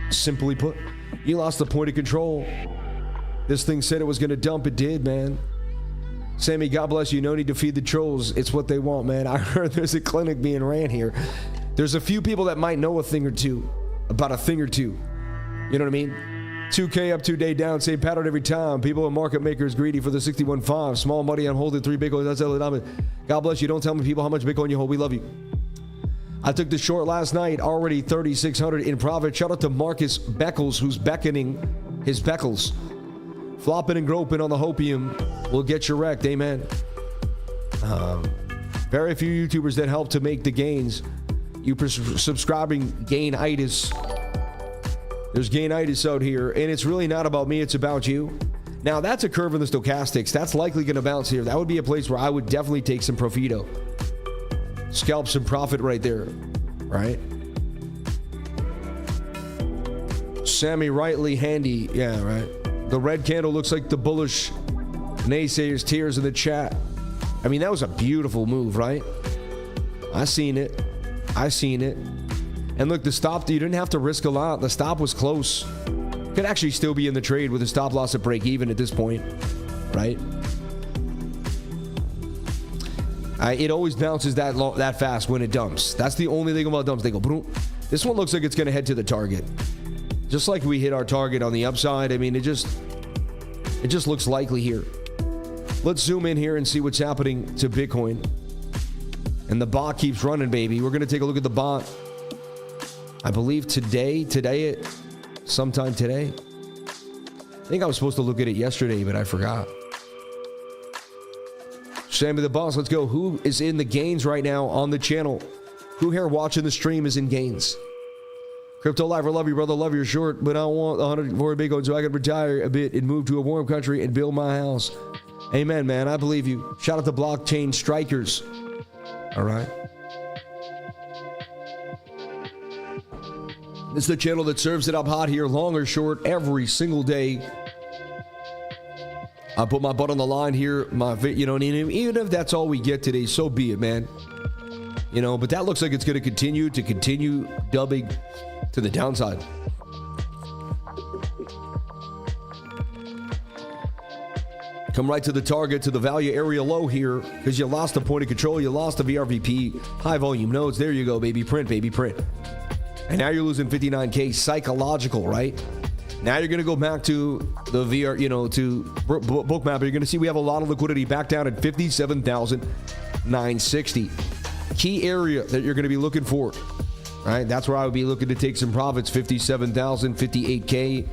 Simply put, you lost the point of control. This thing said it was going to dump. It did, man. Sammy, God bless you. No need to feed the trolls. It's what they want, man. I heard there's a clinic being ran here. There's a few people that might know a thing or two about a thing or two. You know what I mean? 2K up, 2 day down, same pattern every time. People and market makers greedy for the 61.5. Small money on holding 3 Bitcoins. That's LA. God bless you. Don't tell me people how much Bitcoin you hold. We love you. I took the short last night, already 3,600 in profit. Shout out to Marcus Beckles, who's beckoning his Beckles. Flopping and groping on the hopium will get you wrecked. Amen. Very few YouTubers that help to make the gains. You subscribing gainitis. There's gainitis out here, and it's really not about me. It's about you. Now, that's a curve in the stochastics. That's likely going to bounce here. That would be a place where I would definitely take some profito. Scalp some profit right there, right? Sammy rightly handy. Yeah, right. The red candle looks like the bullish naysayers tears in the chat. I mean, that was a beautiful move, right? I seen it. And look, the stop, you didn't have to risk a lot. The stop was close. Could actually still be in the trade with a stop loss at break even at this point, right? It always bounces that fast when it dumps. That's the only thing about dumps. They go boom. This one looks like it's going to head to the target. Just like we hit our target on the upside. I mean, it just looks likely here. Let's zoom in here and see what's happening to Bitcoin. And the bot keeps running, baby. We're going to take a look at the bot. I believe sometime today. I think I was supposed to look at it yesterday, but I forgot. Sammy the Boss, let's go. Who is in the gains right now on the channel? Who here watching the stream is in gains? Crypto Life, I love you, brother. Love your short, but I want 104 Bitcoin so I can retire a bit and move to a warm country and build my house. Amen, man. I believe you. Shout out to Blockchain Strikers. All right. This is the channel that serves it up hot here, long or short, every single day. I put my butt on the line here. You know, even if that's all we get today, so be it, man. You know, but that looks like it's going to continue dubbing to the downside. Come right to the target, to the value area low here, because you lost the point of control. You lost the VRVP. High volume nodes. There you go, baby. Print, baby, print. And now you're losing 59K psychological, right? Now you're going to go back to the VR, you know, to Bookmap. You're going to see we have a lot of liquidity back down at 57,960. Key area that you're going to be looking for. All right, that's where I would be looking to take some profits. 57,000, 58K.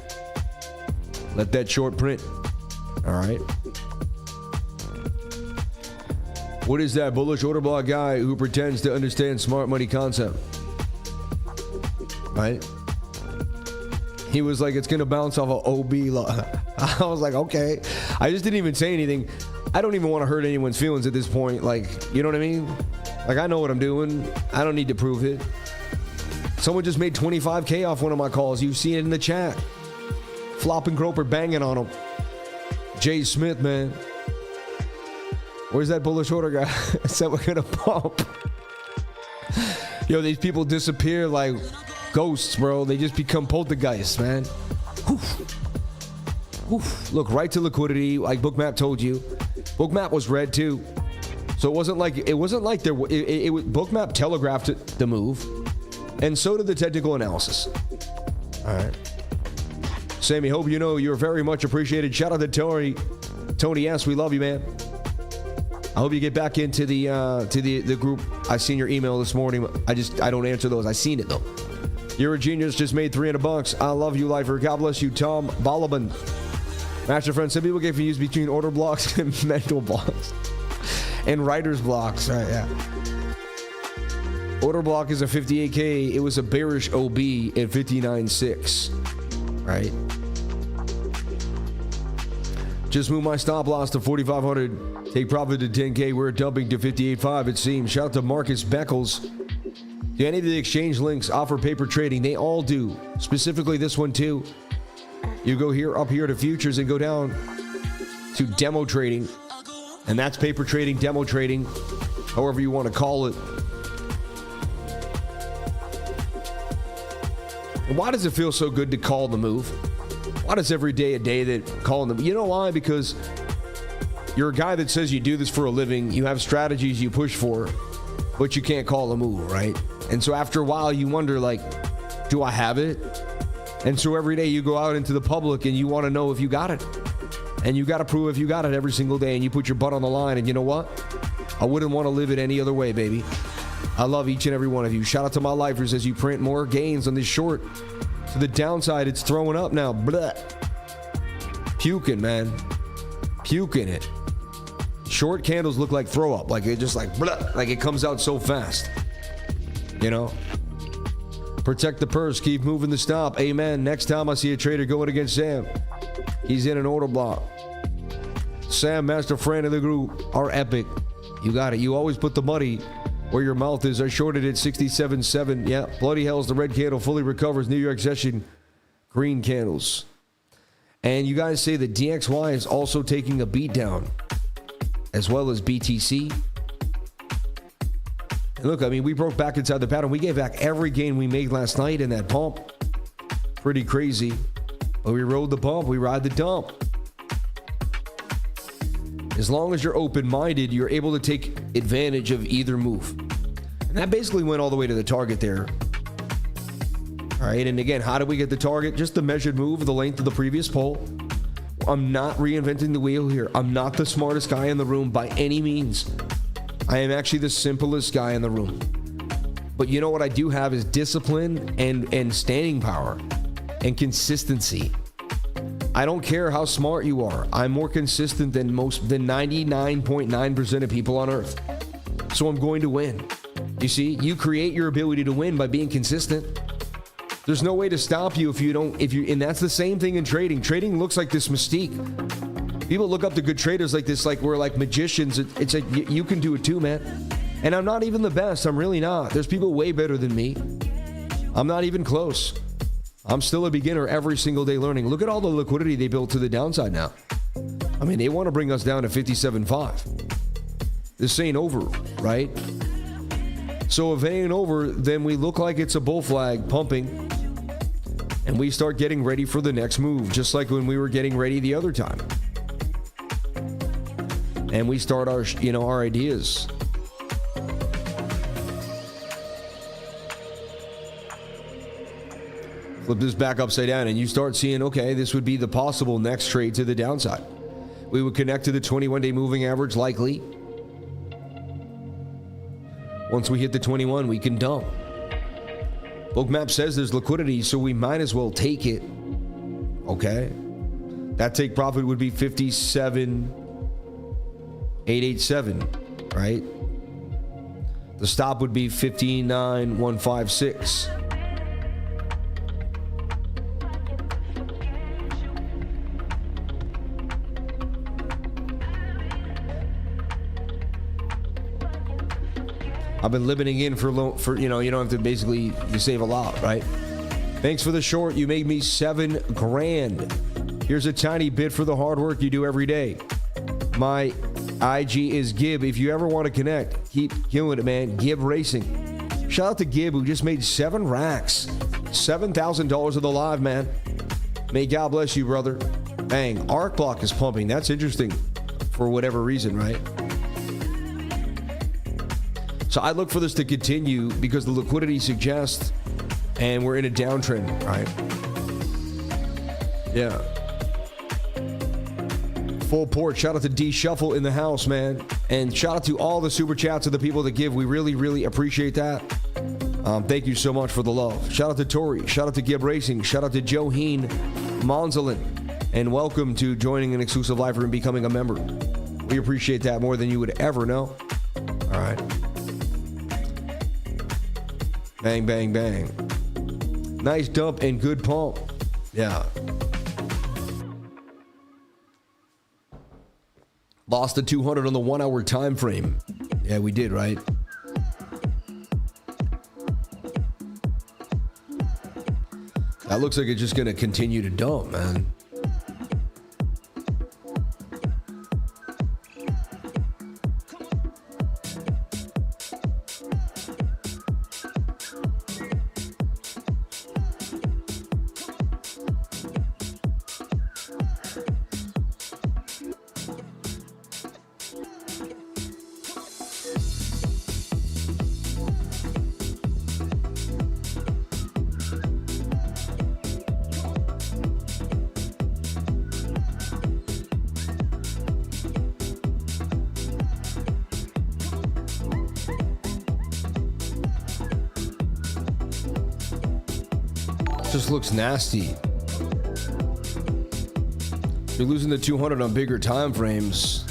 Let that short print. All right. What is that bullish order block guy who pretends to understand smart money concept? Right? He was like, it's going to bounce off of OB. I was like, okay. I just didn't even say anything. I don't even want to hurt anyone's feelings at this point. Like, you know what I mean? Like, I know what I'm doing. I don't need to prove it. Someone just made 25K off one of my calls. You see it in the chat. Flop and Groper banging on him. Jay Smith, man. Where's that bullish order guy? Said we're going to pump. Yo, these people disappear like ghosts, bro. They just become poltergeists, man. Oof. Oof. Look, right to liquidity, like Bookmap told you. Bookmap was red too. So it wasn't like there Bookmap telegraphed the move, and so did the technical analysis. All right, Sammy, hope you know you're very much appreciated. Shout out to Tony S. We love you, man. I hope you get back into the group. I seen your email this morning. I don't answer those. I seen it though. You're a genius. Just made $300. I love you, lifer. God bless you, Tom Balaban. Master friend, some people get confused between order blocks and mental blocks. And writer's blocks, right? Yeah. Order block is a 58K. It was a bearish OB at 59.6, right? Just move my stop loss to 4,500. Take profit to 10K. We're dumping to 58.5. It seems. Shout out to Marcus Beckles. Do any of the exchange links offer paper trading? They all do. Specifically, this one too. You go here, up here to futures, and go down to demo trading. And that's paper trading, demo trading, however you want to call it. And why does it feel so good to call the move? Why does every day a day that calling them? You know why? Because you're a guy that says you do this for a living. You have strategies you push for, but you can't call a move, right? And so after a while, you wonder, like, do I have it? And so every day you go out into the public and you want to know if you got it. And you got to prove if you got it every single day, and you put your butt on the line. And you know what? I wouldn't want to live it any other way, baby. I love each and every one of you. Shout out to my lifers as you print more gains on this short. To the downside, it's throwing up now. Blah. Puking, man. Puking it. Short candles look like throw up. Like it just like blah. Like it comes out so fast. You know? Protect the purse. Keep moving the stop. Amen. Next time I see a trader going against Sam, he's in an order block. Sam, master friend of the group, are epic. You got it. You always put the money where your mouth is. I shorted at 67.7. Yeah, bloody hell's the red candle fully recovers. New York session, green candles. And you guys say that DXY is also taking a beat down, as well as BTC. And look, I mean, we broke back inside the pattern. We gave back every gain we made last night in that pump. Pretty crazy. But we rode the pump. We ride the dump. As long as you're open-minded, you're able to take advantage of either move. And that basically went all the way to the target there. All right, and again, how did we get the target? Just the measured move of the length of the previous pole. I'm not reinventing the wheel here. I'm not the smartest guy in the room by any means. I am actually the simplest guy in the room. But you know what I do have is discipline and staying power and consistency. I don't care how smart you are. I'm more consistent than 99.9% of people on earth. So I'm going to win. You see, you create your ability to win by being consistent. There's no way to stop you and that's the same thing in trading. Trading looks like this mystique. People look up to good traders like this, like we're like magicians. It's like, you can do it too, man. And I'm not even the best. I'm really not. There's people way better than me. I'm not even close. I'm still a beginner every single day learning. Look at all the liquidity they built to the downside now. I mean, they want to bring us down to 57.5. This ain't over, right? So if it ain't over, then we look like it's a bull flag pumping, and we start getting ready for the next move, just like when we were getting ready the other time. And we start our ideas. Flip this back upside down, and you start seeing, okay, this would be the possible next trade to the downside. We would connect to the 21-day moving average likely. Once we hit the 21, we can dump. BOOKMAP says there's liquidity, so we might as well take it. Okay. That take profit would be 57,887, right? The stop would be 59,156. I've been limiting in for you don't have to you save a lot, right? Thanks for the short. You made me $7,000. Here's a tiny bit for the hard work you do every day. My IG is Gib. If you ever want to connect, keep killing it, man. Gib Racing. Shout out to Gib, who just made 7 racks. $7,000 of the live, man. May God bless you, brother. Bang. Arc block is pumping. That's interesting for whatever reason, right? So I look for this to continue because the liquidity suggests, and we're in a downtrend, right? Yeah. Full port. Shout out to D Shuffle in the house, man. And shout out to all the super chats of the people that give. We really, really appreciate that. Thank you so much for the love. Shout out to Tori. Shout out to Gib Racing. Shout out to Joheen Monzalin. And welcome to joining an exclusive live and becoming a member. We appreciate that more than you would ever know. All right. Bang, bang, bang. Nice dump and good pump. Yeah. Lost the 200 on the 1 hour time frame. Yeah, we did, right? That looks like it's just going to continue to dump, man. Just looks nasty. You're losing the 200 on bigger time frames.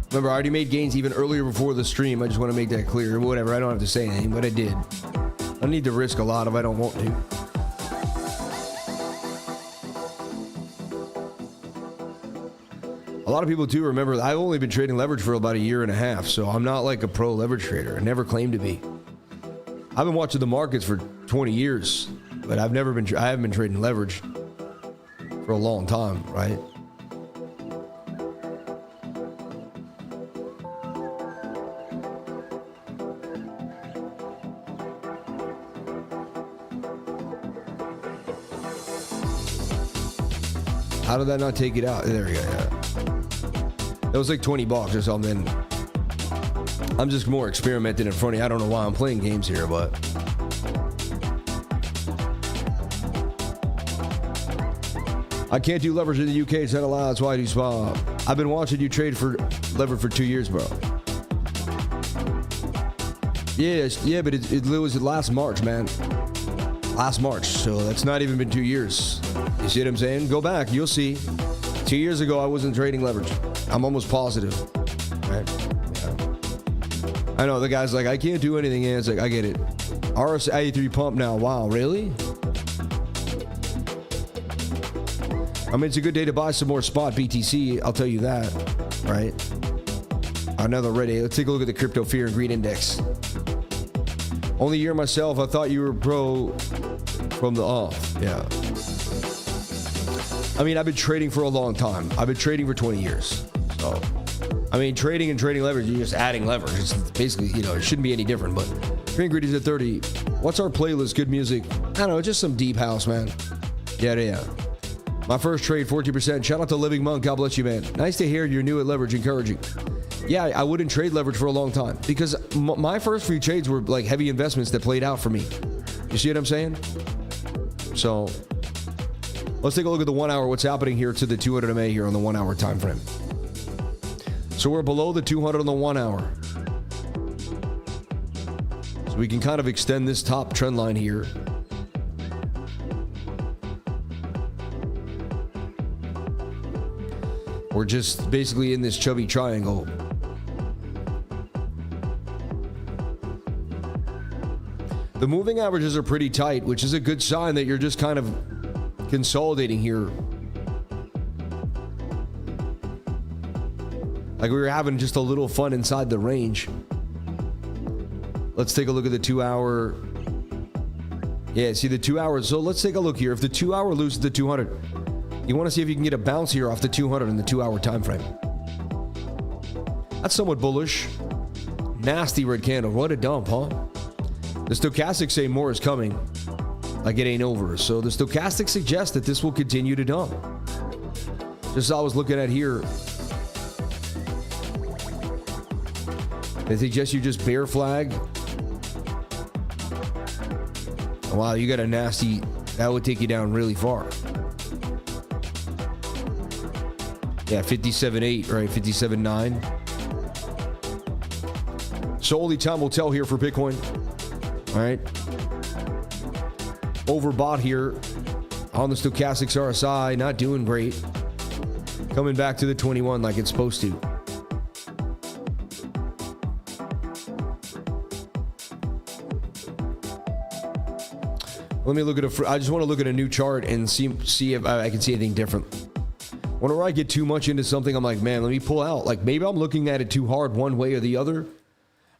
Remember, I already made gains even earlier before the stream. I just want to make that clear. Whatever, I don't have to say anything, but I did. I don't need to risk a lot if I don't want to. A lot of people do remember I've only been trading leverage for about 1.5 years, so I'm not like a pro leverage trader. I never claimed to be. I've been watching the markets for 20 years, but I haven't been trading leverage for a long time, right? How did that not take it out? There we go. Yeah. It was like $20 or something. I'm just more experimenting in front of you. I don't know why I'm playing games here, but I can't do leverage in the UK. It's not allowed. That's why I do spot. I've been watching you trade for leverage for 2 years, bro. Yeah, but it was last March, man. Last March, so that's not even been 2 years. You see what I'm saying? Go back, you'll see. 2 years ago, I wasn't trading leverage. I'm almost positive. Right? Yeah. I know the guy's like, I can't do anything. And it's like, I get it. RSI3 pump now. Wow, really? I mean, it's a good day to buy some more spot BTC. I'll tell you that, right? Another ready. Let's take a look at the crypto fear and greed index. Only year myself. I thought you were pro from the off. Yeah. I mean, I've been trading for a long time. I've been trading for 20 years. So, I mean, trading and trading leverage, you're just adding leverage. It's basically, you know, it shouldn't be any different. But fear and greed is at 30. What's our playlist? Good music. I don't know, just some deep house, man. Yeah. My first trade, 40%. Shout out to Living Monk. God bless you, man. Nice to hear you're new at leverage. Encouraging. Yeah, I wouldn't trade leverage for a long time because my first few trades were like heavy investments that played out for me. You see what I'm saying? So let's take a look at the 1 hour. What's happening here to the 200 MA here on the 1 hour time frame. So we're below the 200 on the 1 hour. So we can kind of extend this top trend line here. We're just basically in this chubby triangle. The moving averages are pretty tight, which is a good sign that you're just kind of consolidating here. Like we were having just a little fun inside the range. Let's take a look at the 2 hour. Yeah, see the 2 hours. So let's take a look here. If the 2 hour loses the 200, you want to see if you can get a bounce here off the 200 in the 2 hour time frame. That's somewhat bullish. Nasty red candle. What a dump, huh? The stochastics say more is coming. Like it ain't over. So the stochastics suggest that this will continue to dump. Just as I was looking at here. They suggest you just bear flag. Wow, you got a nasty. That would take you down really far. Yeah, 57.8, right? 57.9. So only time will tell here for Bitcoin. All right. Overbought here on the stochastics RSI. Not doing great. Coming back to the 21 like it's supposed to. Let me look at I just want to look at a new chart and see if I can see anything different. Whenever I get too much into something, I'm like, man, let me pull out. Like maybe I'm looking at it too hard one way or the other.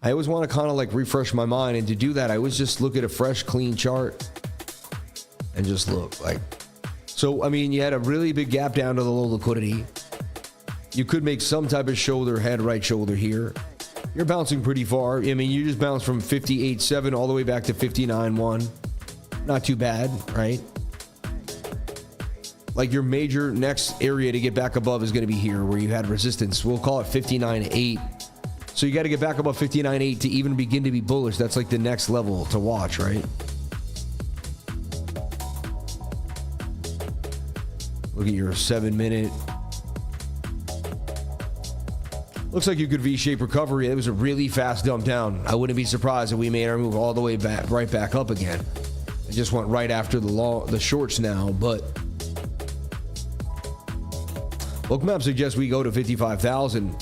I always want to kind of like refresh my mind. And to do that, I always just look at a fresh, clean chart and just look like. So, I mean, you had a really big gap down to the low liquidity. You could make some type of shoulder, head, right shoulder here. You're bouncing pretty far. I mean, you just bounced from 58.7 all the way back to 59.1. Not too bad, right? Like your major next area to get back above is going to be here where you had resistance. We'll call it 59.8. So you got to get back above 59.8 to even begin to be bullish. That's like the next level to watch, right? Look at your 7 minute. Looks like you could V-shape recovery. It was a really fast dump down. I wouldn't be surprised if we made our move all the way back, right back up again. It just went right after the shorts now, but BOOKMAP suggests we go to 55,000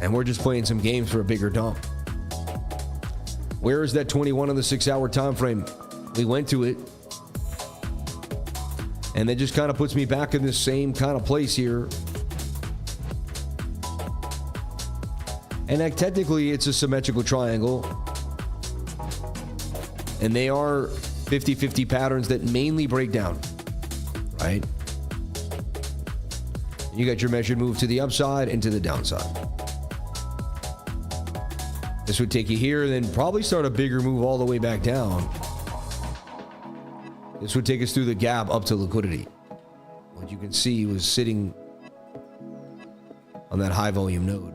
and we're just playing some games for a bigger dump. Where is that 21 on the 6 hour time frame? We went to it. And that just kind of puts me back in this same kind of place here. And like, technically it's a symmetrical triangle. And they are 50-50 patterns that mainly break down, right? You got your measured move to the upside and to the downside. This would take you here, then probably start a bigger move all the way back down. This would take us through the gap up to liquidity. What you can see was sitting on that high volume node.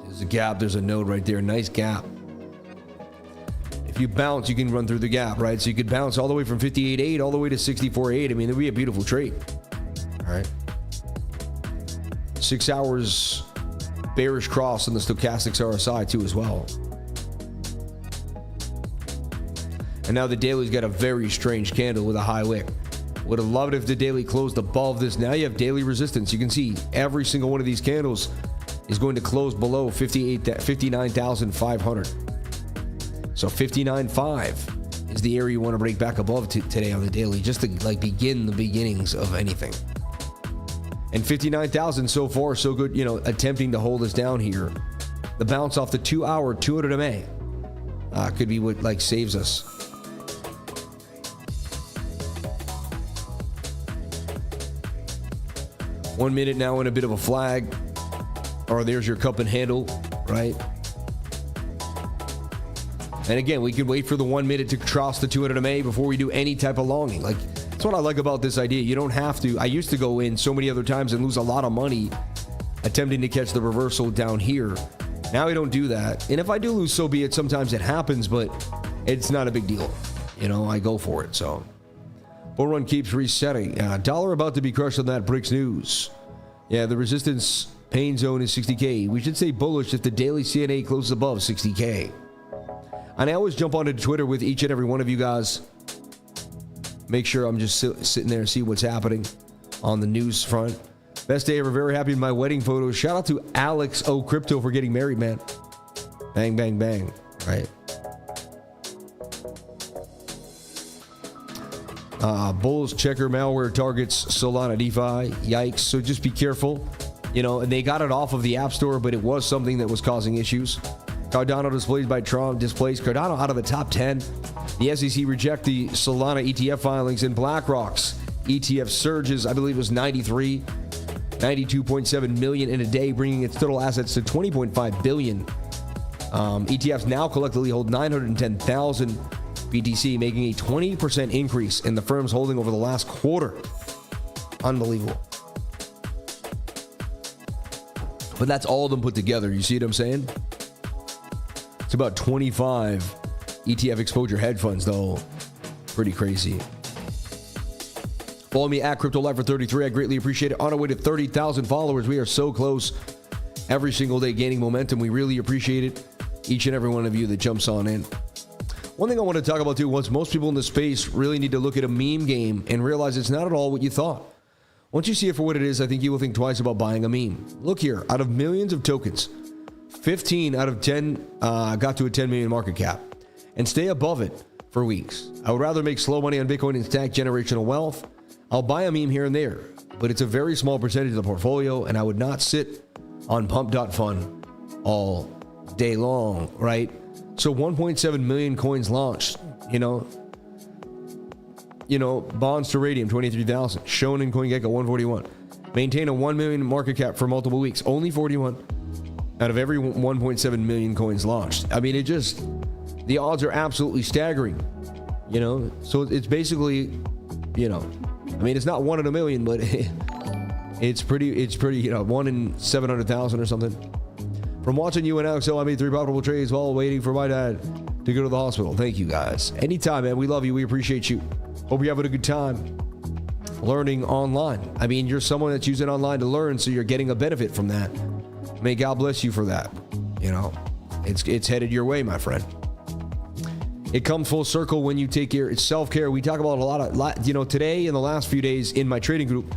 There's a gap, there's a node right there, nice gap. If you bounce, you can run through the gap, right? So you could bounce all the way from 58.8 all the way to 64.8. I mean, it'd be a beautiful trade. All right. 6 hours bearish cross on the stochastics RSI too as well. And now the daily's got a very strange candle with a high wick. Would have loved if the daily closed above this. Now you have daily resistance. You can see every single one of these candles is going to close below 59,500. So 59.5 is the area you want to break back above today on the daily, just to like begin the beginnings of anything. And 59,000 so far, so good, you know, attempting to hold us down here. The bounce off the 2-hour 200 MA could be what like saves us. One minute now in a bit of a flag, or there's your cup and handle, right? And again, we could wait for the 1 minute to cross the 200 MA before we do any type of longing. Like, that's what I like about this idea. You don't have to. I used to go in so many other times and lose a lot of money attempting to catch the reversal down here. Now I don't do that. And if I do lose, so be it. Sometimes it happens, but it's not a big deal. You know, I go for it. So bull run keeps resetting. Dollar about to be crushed on that BRICS news. Yeah, the resistance pain zone is 60K. We should say bullish if the daily CNA closes above 60K. And I always jump onto Twitter with each and every one of you guys. Make sure I'm just sitting there and see what's happening on the news front. Best day ever. Very happy with my wedding photos. Shout out to Alex O Crypto for getting married, man. Bang, bang, bang. Right. Bulls checker malware targets Solana DeFi. Yikes. So just be careful. You know, and they got it off of the App Store, but it was something that was causing issues. Cardano displaced by Trump, displaced Cardano out of the top 10. The SEC reject the Solana ETF filings, and BlackRock's ETF surges. I believe it was 92.7 million in a day, bringing its total assets to 20.5 billion. ETFs now collectively hold 910,000 BTC, making a 20% increase in the firm's holding over the last quarter. Unbelievable. But that's all of them put together. You see what I'm saying? It's about 25 ETF exposure hedge funds, though. Pretty crazy. Follow me at CryptoLifer33. I greatly appreciate it. On our way to 30,000 followers. We are so close. Every single day gaining momentum. We really appreciate it. Each and every one of you that jumps on in. One thing I want to talk about too, once most people in the space really need to look at a meme game and realize it's not at all what you thought. Once you see it for what it is, I think you will think twice about buying a meme. Look here, out of millions of tokens, 15 out of 10 got to a 10 million market cap, and stay above it for weeks. I would rather make slow money on Bitcoin and stack generational wealth. I'll buy a meme here and there, but it's a very small percentage of the portfolio, and I would not sit on pump.fun all day long, right? So 1.7 million coins launched, you know, bonds to radium, 23,000, shown in CoinGecko, 141. Maintain a 1 million market cap for multiple weeks, only 41 out of every 1.7 million coins launched. I mean, the odds are absolutely staggering, you know? So it's basically, you know, I mean, it's not 1 in a million, but it's pretty, you know, 1 in 700,000 or something. From watching you and Alex, I made 3 profitable trades while waiting for my dad to go to the hospital. Thank you, guys. Anytime, man. We love you. We appreciate you. Hope you're having a good time learning online. I mean, you're someone that's using online to learn, so you're getting a benefit from that. May God bless you for that. You know, it's headed your way, my friend. It comes full circle when you take care. It's self-care. We talk about a lot, you know, today in the last few days in my trading group,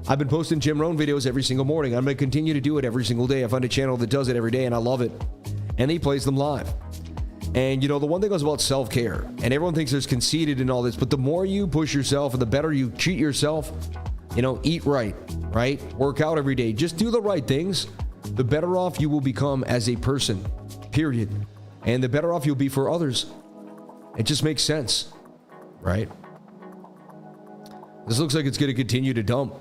I've been posting Jim Rohn videos every single morning. I'm going to continue to do it every single day. I find a channel that does it every day, and I love it. And he plays them live. And, you know, the one thing was about self-care. And everyone thinks there's conceited in all this, but the more you push yourself and the better you treat yourself, you know, eat right? Work out every day. Just do the right things. The better off you will become as a person, period. And the better off you'll be for others. It just makes sense, right? This looks like it's going to continue to dump.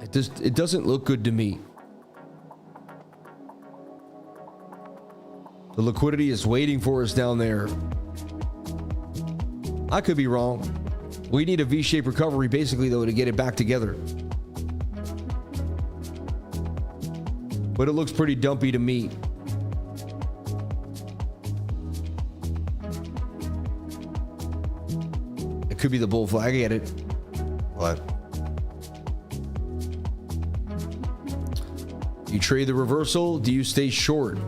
It doesn't look good to me. The liquidity is waiting for us down there. I could be wrong. We need a V-shaped recovery, basically, though, to get it back together. But it looks pretty dumpy to me. It could be the bull flag. I get it. What? Do you trade the reversal? Do you stay short?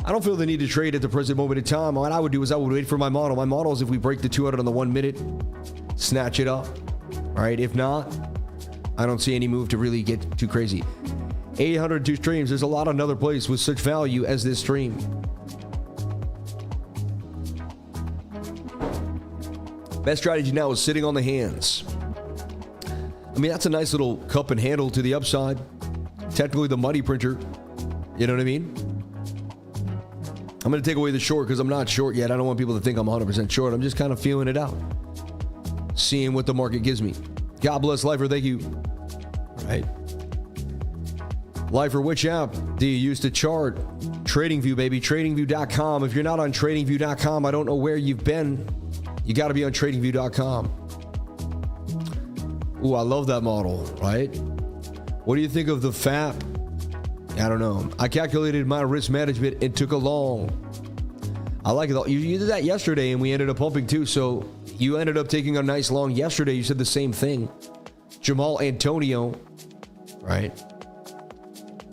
I don't feel the need to trade at the present moment in time. What I would do is I would wait for my model. My model is if we break the 200 on the 1 minute, snatch it up. All right. If not, I don't see any move to really get too crazy. 802 streams. There's a lot another place with such value as this stream. Best strategy now is sitting on the hands. I mean, that's a nice little cup and handle to the upside. Technically the money printer. You know what I mean? I'm going to take away the short because I'm not short yet. I don't want people to think I'm 100% short. I'm just kind of feeling it out. Seeing what the market gives me. God bless Lifer. Thank you. All right. Lifer, which app do you use to chart? TradingView, baby. TradingView.com. If you're not on TradingView.com, I don't know where you've been. You got to be on TradingView.com. Ooh, I love that model, right? What do you think of the FAP? I don't know. I calculated my risk management and took a long. I like it. You did that yesterday and we ended up pumping too. So you ended up taking a nice long yesterday. You said the same thing. Jamal Antonio, right?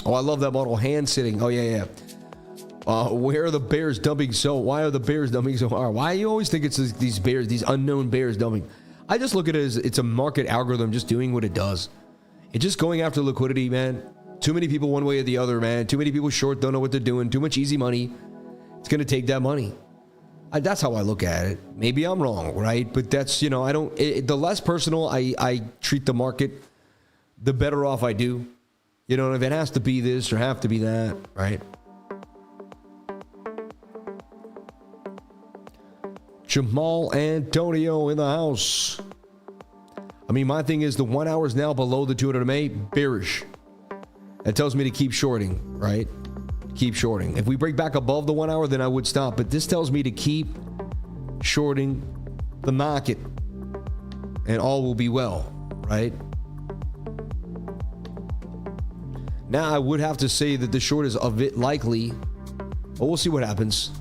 Oh, I love that model. Hand sitting. Oh, yeah. Where are the bears dumping so? Why are the bears dumping so hard? Why do you always think it's these bears, these unknown bears dumping? I just look at it as it's a market algorithm just doing what it does. It's just going after liquidity, man. Too many people one way or the other, man. Too many people short, don't know what they're doing. Too much easy money. It's going to take that money. That's how I look at it. Maybe I'm wrong, right? But that's, the less personal I treat the market, the better off I do. If it has to be this or have to be that, right? Jamal Antonio in the house. I mean, my thing is the 1 hour is now below the 200 MA, bearish. That tells me to keep shorting, right? Keep shorting. If we break back above the 1 hour, then I would stop. But this tells me to keep shorting the market and all will be well, right? Now, I would have to say that the short is a bit likely, but we'll see what happens.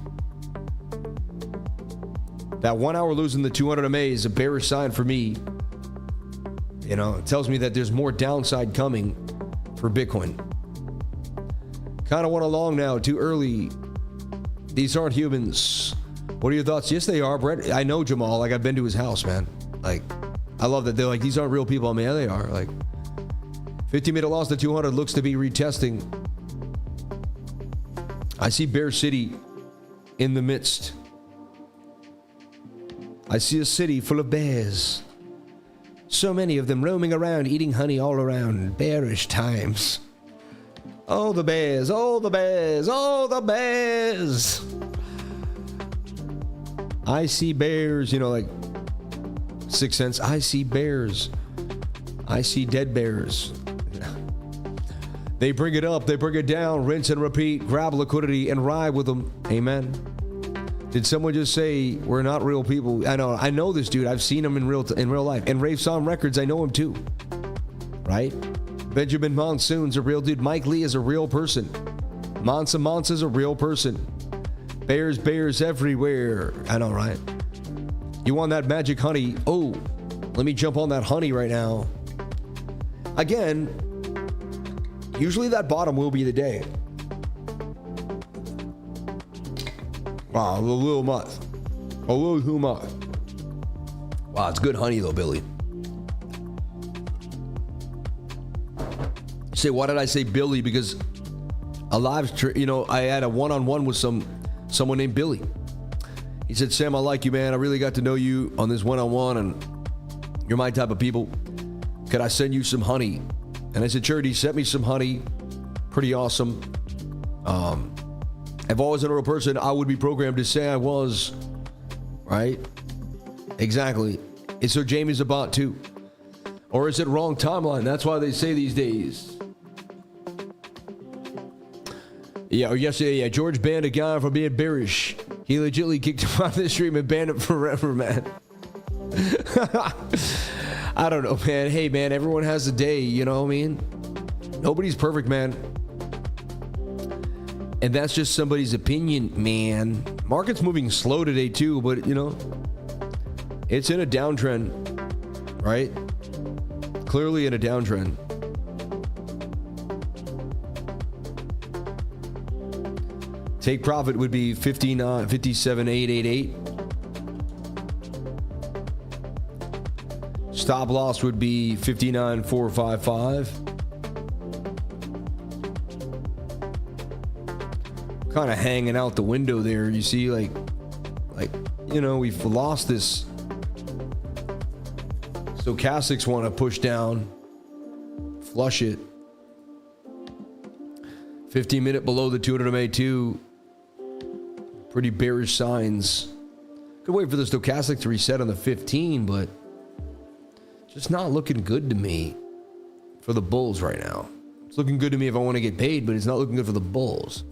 That 1 hour losing the 200 MA is a bearish sign for me. It tells me that there's more downside coming for Bitcoin. Kind of went along now, too early. These aren't humans. What are your thoughts? Yes, they are, Brett. I know Jamal. I've been to his house, man. I love that. They're like, these aren't real people. I mean, yeah, they are. 15-minute loss to 200 looks to be retesting. I see Bear City in the midst. I see a city full of bears. So many of them roaming around, eating honey all around. Bearish times. Oh, the bears. Oh, the bears. Oh, the bears. I see bears, like Sixth Sense. I see bears. I see dead bears. They bring it up. They bring it down. Rinse and repeat. Grab liquidity and ride with them. Amen. Did someone just say we're not real people? I know this dude. I've seen him in real life. And Rafe Som Records, I know him too. Right? Benjamin Monsoon's a real dude. Mike Lee is a real person. Mansa is a real person. Bears everywhere. I know, right? You want that magic honey? Oh, let me jump on that honey right now. Again, usually that bottom will be the day. Wow, a little much. A little too much. Wow, it's good honey though, Billy. Say, why did I say Billy? Because a live, I had a one-on-one with someone named Billy. He said, Sam, I like you, man. I really got to know you on this one-on-one, and you're my type of people. Could I send you some honey? And I said, sure. He sent me some honey. Pretty awesome. If I wasn't a real person, I would be programmed to say I was, right? Exactly. And so Jamie's a bot too. Or is it wrong timeline? That's why they say these days. Yeah, or yesterday, yeah, George banned a guy for being bearish. He legitimately kicked him out of the stream and banned him forever, man. I don't know, man. Hey, man, everyone has a day, you know what I mean? Nobody's perfect, man. And that's just somebody's opinion, man. Market's moving slow today too, but it's in a downtrend, right? Clearly in a downtrend. Take profit would be 57,888. Stop loss would be 59,455. Kind of hanging out the window there. You see, like, you know, we've lost this. Stochastics want to push down, flush it. 15-minute below the 200 MA2. Pretty bearish signs. Could wait for the stochastic to reset on the 15, but just not looking good to me for the bulls right now. It's looking good to me if I want to get paid, but it's not looking good for the bulls.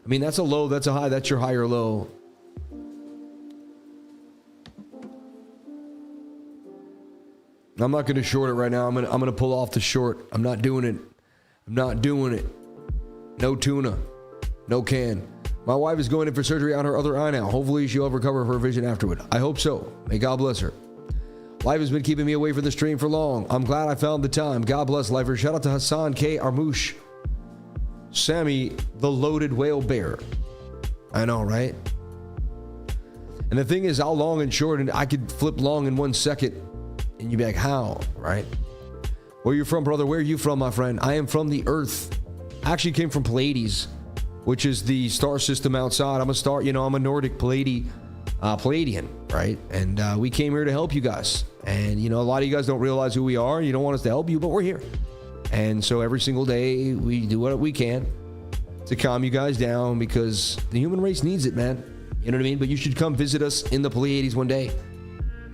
I mean, that's a low, that's a high, that's your higher low. I'm not going to short it right now. I'm going to pull off the short. I'm not doing it. I'm not doing it. No tuna. No can. My wife is going in for surgery on her other eye now. Hopefully she'll recover her vision afterward. I hope so. May God bless her. Life has been keeping me away from the stream for long. I'm glad I found the time. God bless Lifer. Shout out to Hassan K. Armouche. Sammy, the loaded whale bear. I know, right? And the thing is, I'll long and short, and I could flip long in 1 second. And you'd be like, how? Right? Where you from, brother? Where are you from, my friend? I am from the Earth. I actually came from Pleiades, which is the star system outside. I'm a Nordic Pleiadian, right? And we came here to help you guys. And, you know, a lot of you guys don't realize who we are. You don't want us to help you, but we're here. And so every single day, we do what we can to calm you guys down because the human race needs it, man. You know what I mean? But you should come visit us in the Pleiades one day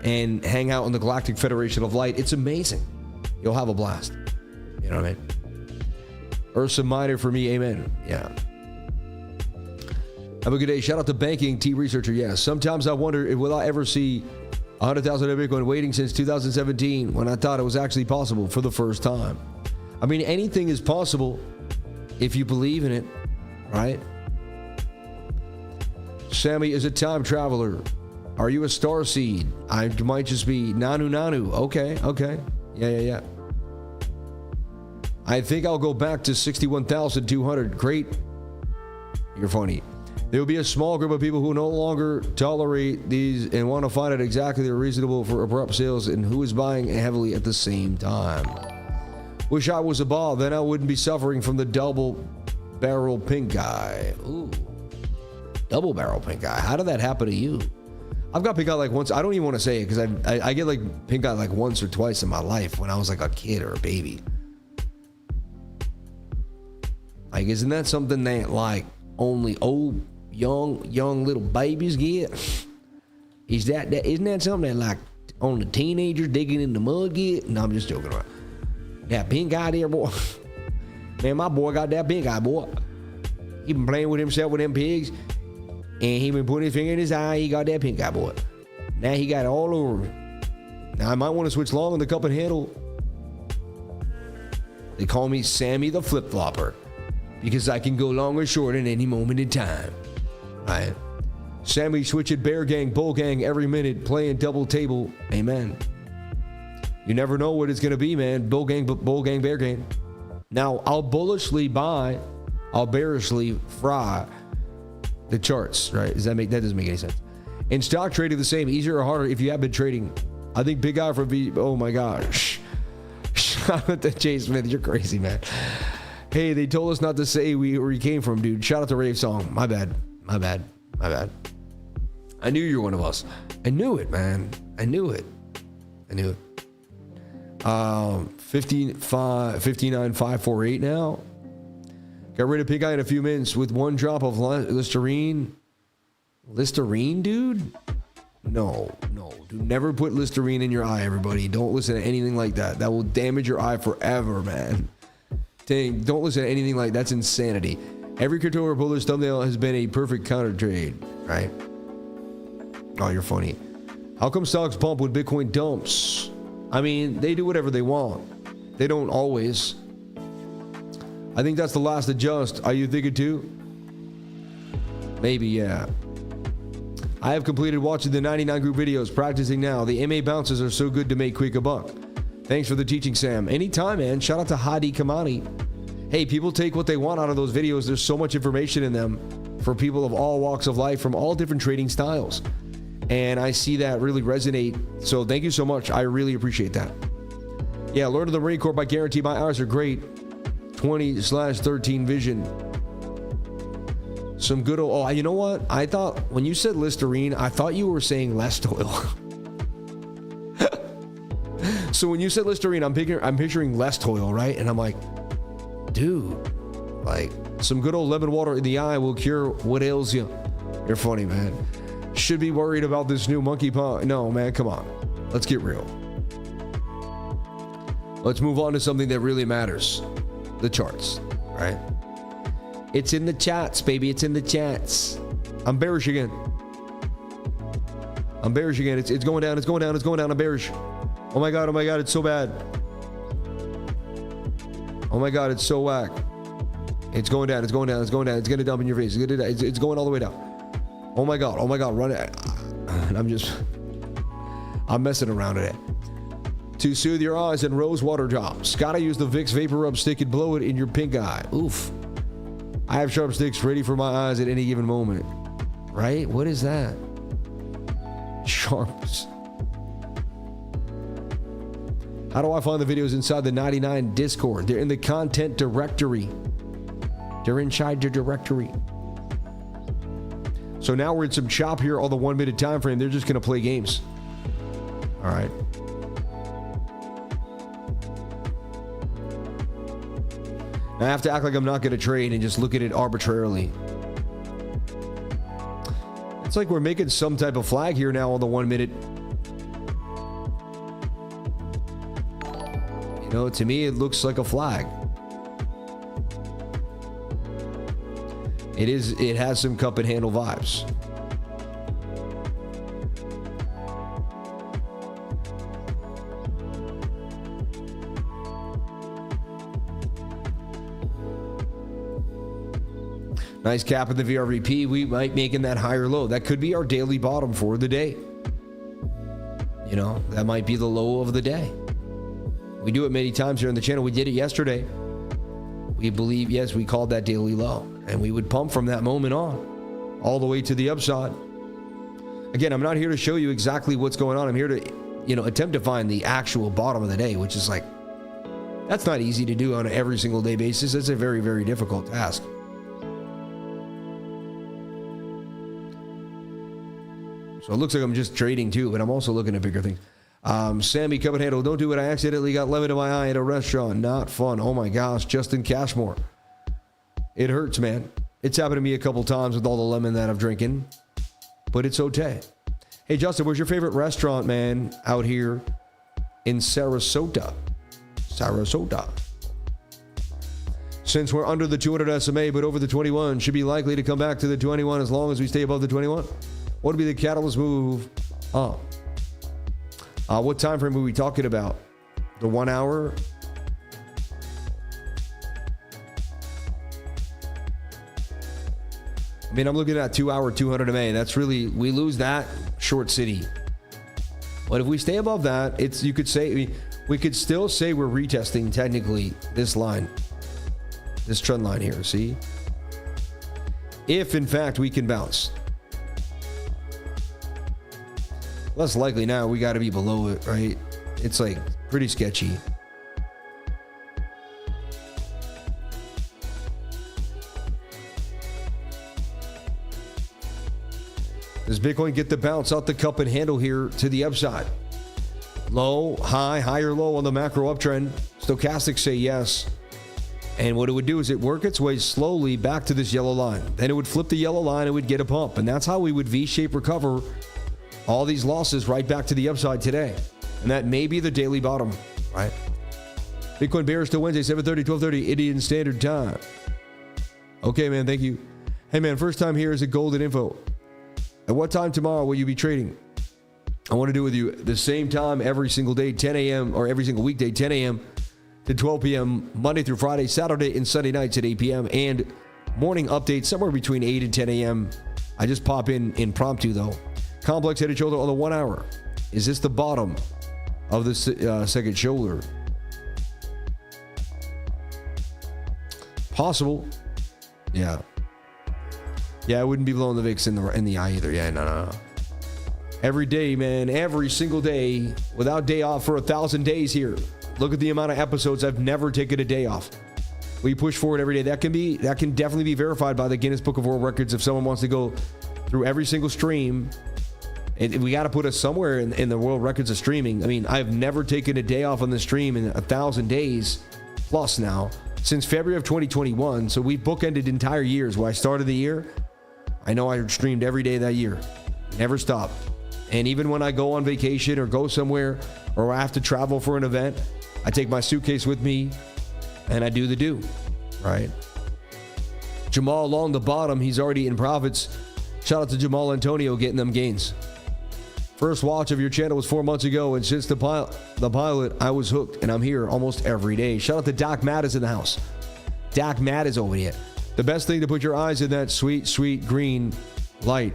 and hang out in the Galactic Federation of Light. It's amazing. You'll have a blast. You know what I mean? Ursa Minor for me, amen. Yeah. Have a good day. Shout out to Banking T Researcher. Yeah, sometimes I wonder if will I ever see 100,000 Bitcoin waiting since 2017 when I thought it was actually possible for the first time. I mean, anything is possible if you believe in it, right? Sammy is a time traveler. Are you a star seed? I might just be Nanu. Okay. Yeah. I think I'll go back to 61,200. Great. You're funny. There will be a small group of people who no longer tolerate these and want to find out exactly they're reasonable for abrupt sales and who is buying heavily at the same time. Wish I was a ball, then I wouldn't be suffering from the double barrel pink eye. Ooh. Double barrel pink eye. How did that happen to you? I've got pink eye like once. I don't even want to say it because I get like pink eye like once or twice in my life when I was like a kid or a baby. Like, isn't that something that like only old, young little babies get? Isn't that something that like only teenagers digging in the mud get? No, I'm just joking around. That pink eye there, boy. Man, my boy got that pink eye, boy. He been playing with himself with them pigs. And he been putting his finger in his eye. He got that pink eye, boy. Now he got it all over him. Now I might want to switch long on the cup and handle. They call me Sammy the Flip Flopper because I can go long or short at any moment in time. Right? Sammy switching bear gang, bull gang every minute, playing double table. Amen. You never know what it's gonna be, man. Bull gang, bear gang. Now I'll bullishly buy, I'll bearishly fry the charts, right? That doesn't make any sense. In stock trading, the same, easier or harder if you have been trading. I think big guy for V. Oh my gosh. Shout out to Jay Smith. You're crazy, man. Hey, they told us not to say where you came from, dude. Shout out to Rave Song. My bad. I knew you were one of us. I knew it, man. I knew it. 59,548 now. Got rid of pink eye in a few minutes with one drop of Listerine. Listerine, dude? No. Do never put Listerine in your eye, everybody. Don't listen to anything like that. That will damage your eye forever, man. Dang, don't listen to anything like that. That's insanity. Every crypto reporter's thumbnail has been a perfect counter trade, right? Oh, you're funny. How come stocks pump when Bitcoin dumps? I mean, they do whatever they want. They don't always. I think that's the last adjust. Are you thinking too? Maybe, yeah. I have completed watching the 99 group videos, practicing now. The MA bounces are so good to make quick a buck. Thanks for the teaching, Sam. Anytime, man. Shout out to Hadi Kamani. hey, people take what they want out of those videos. There's so much information in them for people of all walks of life from all different trading styles. And I see that really resonate. So thank you so much. I really appreciate that. Yeah, Lord of the Marine Corps, I guarantee my eyes are great. 20/13 vision. Some good old, oh, you know what? I thought when you said Listerine, I thought you were saying Lest Oil. So when you said Listerine, I'm picturing Lest Oil, right? And I'm like, dude, like some good old lemon water in the eye will cure what ails you. You're funny, man. Should be worried about this new monkey paw. No, man, come on. Let's get real. Let's move on to something that really matters. The charts, right? It's in the chats, baby. It's in the chats. I'm bearish again. I'm bearish again. It's going down. It's going down. It's going down. I'm bearish. Oh my God. Oh my God. It's so bad. Oh my God. It's so whack. It's going down. It's going down. It's going down. It's going to dump in your face. It's going all the way down. Oh my God. Oh my God. Run it. I'm messing around today. To soothe your eyes and rose water drops. Gotta use the Vicks Vapor Rub Stick and blow it in your pink eye. Oof. I have sharp sticks ready for my eyes at any given moment. Right? What is that? Sharps. How do I find the videos inside the 99 Discord? They're in the content directory. They're inside the directory. So now we're in some chop here on the 1 minute time frame. They're just going to play games. All right. I have to act like I'm not going to trade and just look at it arbitrarily. It's like we're making some type of flag here now on the 1 minute. You know, to me, it looks like a flag. It has some cup and handle vibes. Nice cap in the VRVP. We might make in that higher low. That could be our daily bottom for the day. You know, that might be the low of the day. We do it many times here on the channel. We did it yesterday. We believe, yes, we called that daily low. And we would pump from that moment on, all the way to the upside. Again, I'm not here to show you exactly what's going on. I'm here to, you know, attempt to find the actual bottom of the day, which is like, that's not easy to do on an every single day basis. It's a very, very difficult task. So it looks like I'm just trading too, but I'm also looking at bigger things. Sammy Cup and Handle, don't do it. I accidentally got lemon in my eye at a restaurant. Not fun. Oh my gosh, Justin Cashmore. It hurts, man. It's happened to me a couple times with all the lemon that I'm drinking, but it's okay. Hey, Justin, where's your favorite restaurant, man, out here in Sarasota? Sarasota. Since we're under the 200 SMA, but over the 21, should be likely to come back to the 21 as long as we stay above the 21. What would be the catalyst move up? What time frame are we talking about? The 1 hour? I mean, I'm looking at 2 hour, 200 MA. That's really, we lose that short city. But if we stay above that, it's, you could say, we could still say we're retesting technically this line, this trend line here, see? If in fact we can bounce. Less likely now, we got to be below it, right? It's like pretty sketchy. Does Bitcoin get the bounce out the cup and handle here to the upside? Low, high, higher low on the macro uptrend. Stochastics say yes. And what it would do is it work its way slowly back to this yellow line. Then it would flip the yellow line, it would get a pump. And that's how we would V-shape recover all these losses right back to the upside today. And that may be the daily bottom, right? Bitcoin bearish till Wednesday, 7:30, 12:30, Indian Standard Time. Okay, man, thank you. Hey, man, first time here is a golden info. At what time tomorrow will you be trading? I want to do with you the same time every single day, 10 a.m. or every single weekday, 10 a.m. to 12 p.m., Monday through Friday, Saturday and Sunday nights at 8 p.m. and morning updates somewhere between 8 and 10 a.m. I just pop in impromptu though. Complex head and shoulder on the 1 hour. Is this the bottom of the second shoulder? Possible. Yeah. Yeah, I wouldn't be blowing the VIX in the eye either. Yeah, no. Every day, man, every single day, without day off for 1,000 days here. Look at the amount of episodes. I've never taken a day off. We push forward every day. That can definitely be verified by the Guinness Book of World Records if someone wants to go through every single stream. And we got to put us somewhere in the world records of streaming. I mean, I've never taken a day off on the stream in 1,000 days plus now since February of 2021. So we bookended entire years. Where I started the year, I know I streamed every day that year. Never stopped. And even when I go on vacation or go somewhere or I have to travel for an event, I take my suitcase with me and I do the do, right? Jamal along the bottom, he's already in profits. Shout out to Jamal Antonio getting them gains. First watch of your channel was 4 months ago, and since the pilot, I was hooked, and I'm here almost every day. Shout out to Doc Matt is in the house. Doc Matt is over here. The best thing to put your eyes in that sweet, sweet green light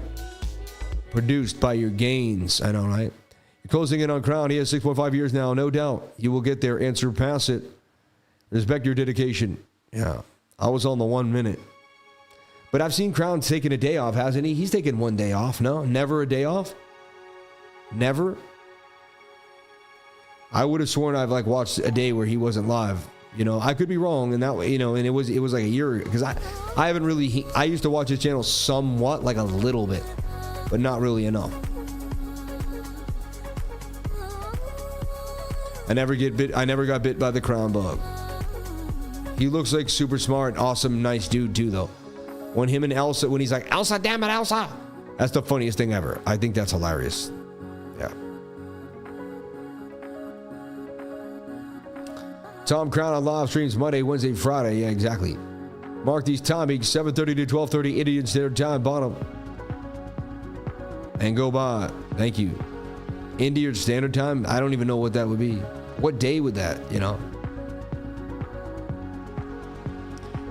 produced by your gains. I know, right? You're closing in on Crown. He has 6.5 years now. No doubt you will get there and surpass it. Respect your dedication. Yeah, I was on the 1 minute. But I've seen Crown taking a day off, hasn't he? He's taken 1 day off. No, never a day off. Never. I would have sworn I've like watched a day where he wasn't live. You know, I could be wrong in that way. You know, and it was like a year because I haven't really. I used to watch his channel somewhat, like a little bit, but not really enough. I never got bit by the crown bug. He looks like super smart, awesome, nice dude too, though. When him and Elsa, when he's like, Elsa, damn it, Elsa. That's the funniest thing ever. I think that's hilarious. Yeah. Tom Crown on live streams Monday, Wednesday, Friday. Yeah, exactly. Mark these timings, 7:30 to 12:30 Indian Standard Time, bottom. And go by. Thank you. Indian Standard Time? I don't even know what that would be. What day would that, you know?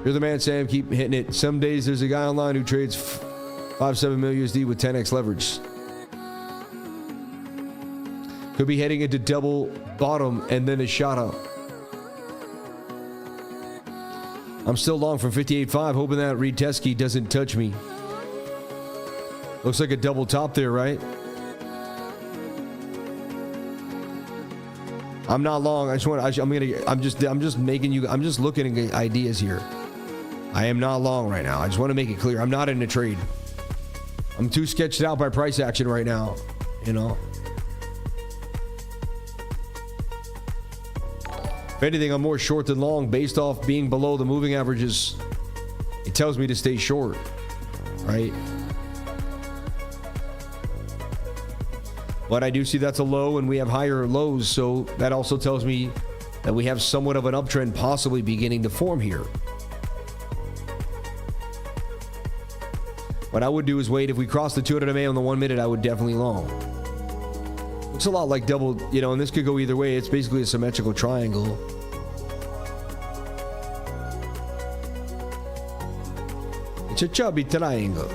You're the man, Sam. Keep hitting it. Some days there's a guy online who trades 5.7 million USD with 10x leverage. Could be heading into double bottom and then a shot up. I'm still long from 58.5, hoping that Reed Teskey doesn't touch me. Looks like a double top there, right? I'm not long. I'm just looking at ideas here. I am not long right now. I just want to make it clear. I'm not in a trade. I'm too sketched out by price action right now, you know. If anything, I'm more short than long based off being below the moving averages. It tells me to stay short, right? But I do see that's a low and we have higher lows, so that also tells me that we have somewhat of an uptrend possibly beginning to form here. What I would do is wait. If we cross the 200 MA on the 1 minute, I would definitely long. Looks a lot like double, you know, and this could go either way. It's basically a symmetrical triangle. It's a chubby triangle.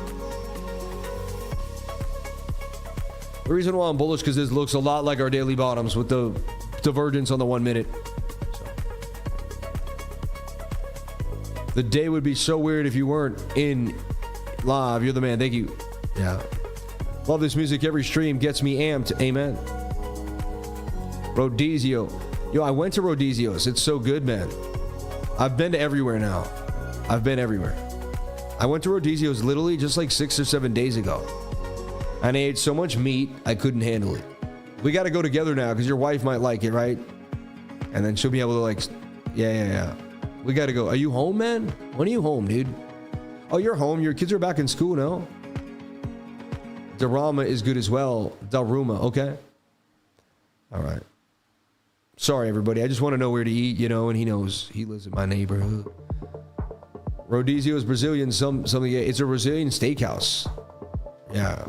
The reason why I'm bullish because this looks a lot like our daily bottoms with the divergence on the 1 minute. The day would be so weird if you weren't in live. You're the man. Thank you. Yeah. Love this music. Every stream gets me amped. Amen. Rodizio. Yo, I went to Rodizio's. It's so good, man. I've been to everywhere now. I've been everywhere. I went to Rodizio's literally just like 6 or 7 days ago. And I ate so much meat, I couldn't handle it. We got to go together now because your wife might like it, right? And then she'll be able to like, yeah. We got to go. Are you home, man? When are you home, dude? Oh, you're home. Your kids are back in school now. Darama is good as well. Daruma, okay. All right. Sorry, everybody. I just want to know where to eat, you know, and he knows. He lives in my neighborhood. Rodizio is Brazilian. Something. It's a Brazilian steakhouse. Yeah.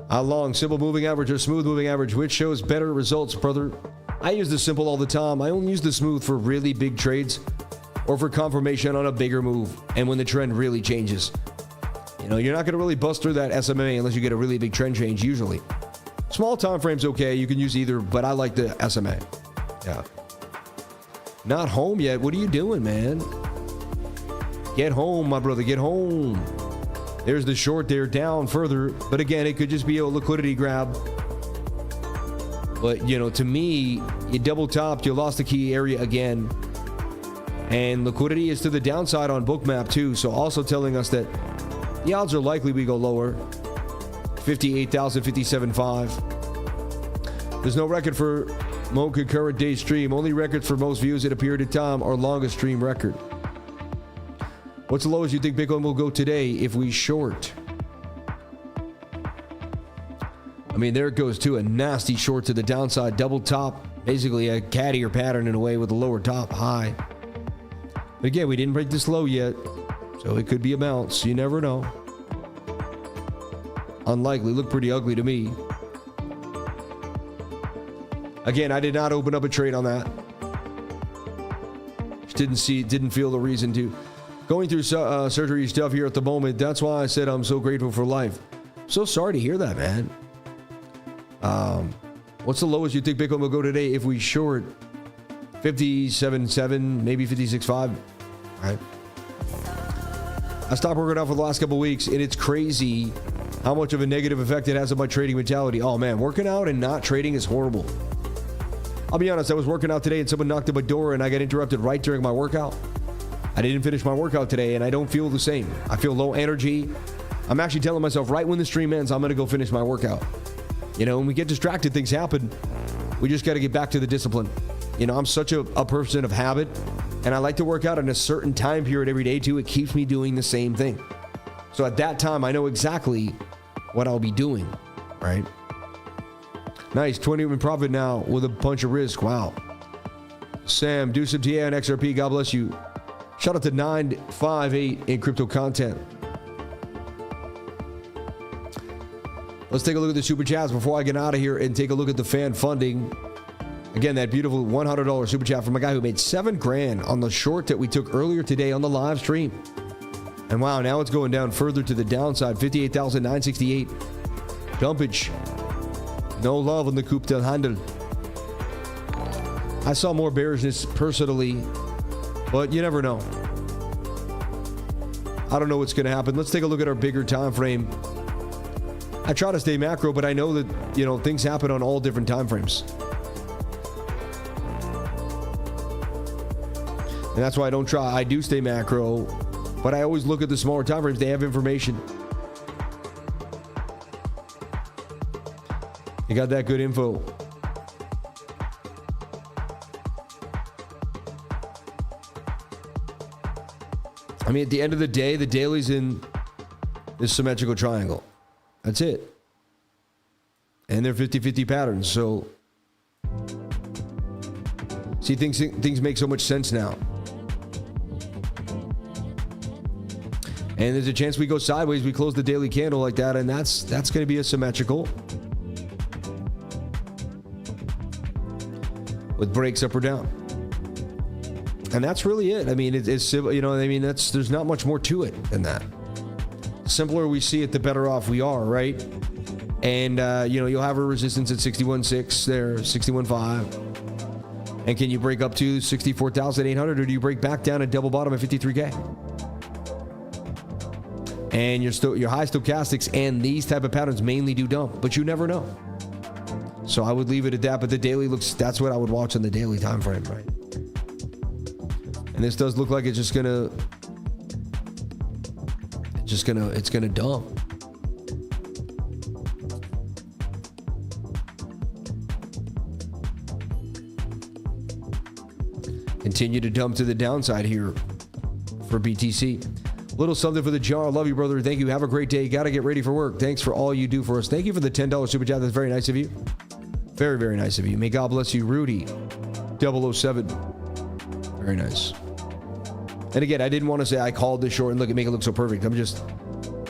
How long? Simple moving average or smooth moving average? Which shows better results, brother? I use the simple all the time. I only use the smooth for really big trades or for confirmation on a bigger move and when the trend really changes. You know, you're not going to really bust through that SMA unless you get a really big trend change usually. Small time frame's okay. You can use either, but I like the SMA. Yeah. Not home yet. What are you doing, man? Get home, my brother. Get home. There's the short there, down further. But again, it could just be a liquidity grab. But, you know, to me, you double topped. You lost the key area again. And liquidity is to the downside on BOOKMAP too. So also telling us that the odds are likely we go lower. 58,000, 57.5. There's no record for most concurrent day stream. Only records for most views at a period of time or longest stream record. What's the lowest you think Bitcoin will go today if we short? I mean, there it goes too. A nasty short to the downside. Double top. Basically a caddy or pattern in a way with a lower top high. But again, we didn't break this low yet. So it could be a bounce. You never know. Unlikely. Look pretty ugly to me. Again, I did not open up a trade on that. Just didn't feel the reason to. Going through surgery stuff here at the moment. That's why I said I'm so grateful for life. So sorry to hear that, man. What's the lowest you think Bitcoin will go today if we short? 57.7, maybe 56.5. All right. I stopped working out for the last couple of weeks, and it's crazy how much of a negative effect it has on my trading mentality. Oh man, working out and not trading is horrible. I'll be honest, I was working out today and someone knocked at my door and I got interrupted right during my workout. I didn't finish my workout today and I don't feel the same. I feel low energy. I'm actually telling myself right when the stream ends, I'm going to go finish my workout. You know, when we get distracted, things happen. We just got to get back to the discipline. You know, I'm such a person of habit and I like to work out in a certain time period every day too. It keeps me doing the same thing. So at that time, I know exactly what I'll be doing, right? Nice, 20 in profit now with a bunch of risk. Wow. Sam, do some TA on XRP. God bless you. Shout out to 958 in crypto content. Let's take a look at the super chats before I get out of here and take a look at the fan funding. Again, that beautiful $100 super chat from a guy who made $7,000 on the short that we took earlier today on the live stream. And wow, now it's going down further to the downside. 58,968. Dumpage. No love on the coup del handle. I saw more bearishness personally, but you never know. I don't know what's going to happen. Let's take a look at our bigger time frame. I try to stay macro, but I know that, you know, things happen on all different time frames. And that's why I don't try. I do stay macro, but I always look at the smaller time frames. They have information. You got that good info. I mean, at the end of the day, the daily's in this symmetrical triangle. That's it. And they're 50-50 patterns. So, see, things make so much sense now. And there's a chance we go sideways. We close the daily candle like that, and that's going to be a symmetrical. With breaks up or down. And that's really it. I mean, it's you know, I mean, there's not much more to it than that. The simpler we see it, the better off we are, right? And, you know, you'll have a resistance at 61.6 there, 61.5. And can you break up to 64,800 or do you break back down at double bottom at 53K? And your high stochastics and these type of patterns mainly do dump, but you never know. So I would leave it at that, but the daily that's what I would watch on the daily time frame, right? And this does look like it's gonna dump. Continue to dump to the downside here for BTC. Little something for the jar. Love you, brother. Thank you. Have a great day. Got to get ready for work. Thanks for all you do for us. Thank you for the $10 super chat. That's very nice of you. Very, very nice of you. May God bless you, Rudy 007. Very nice. And again, I didn't want to say I called this short and make it look so perfect.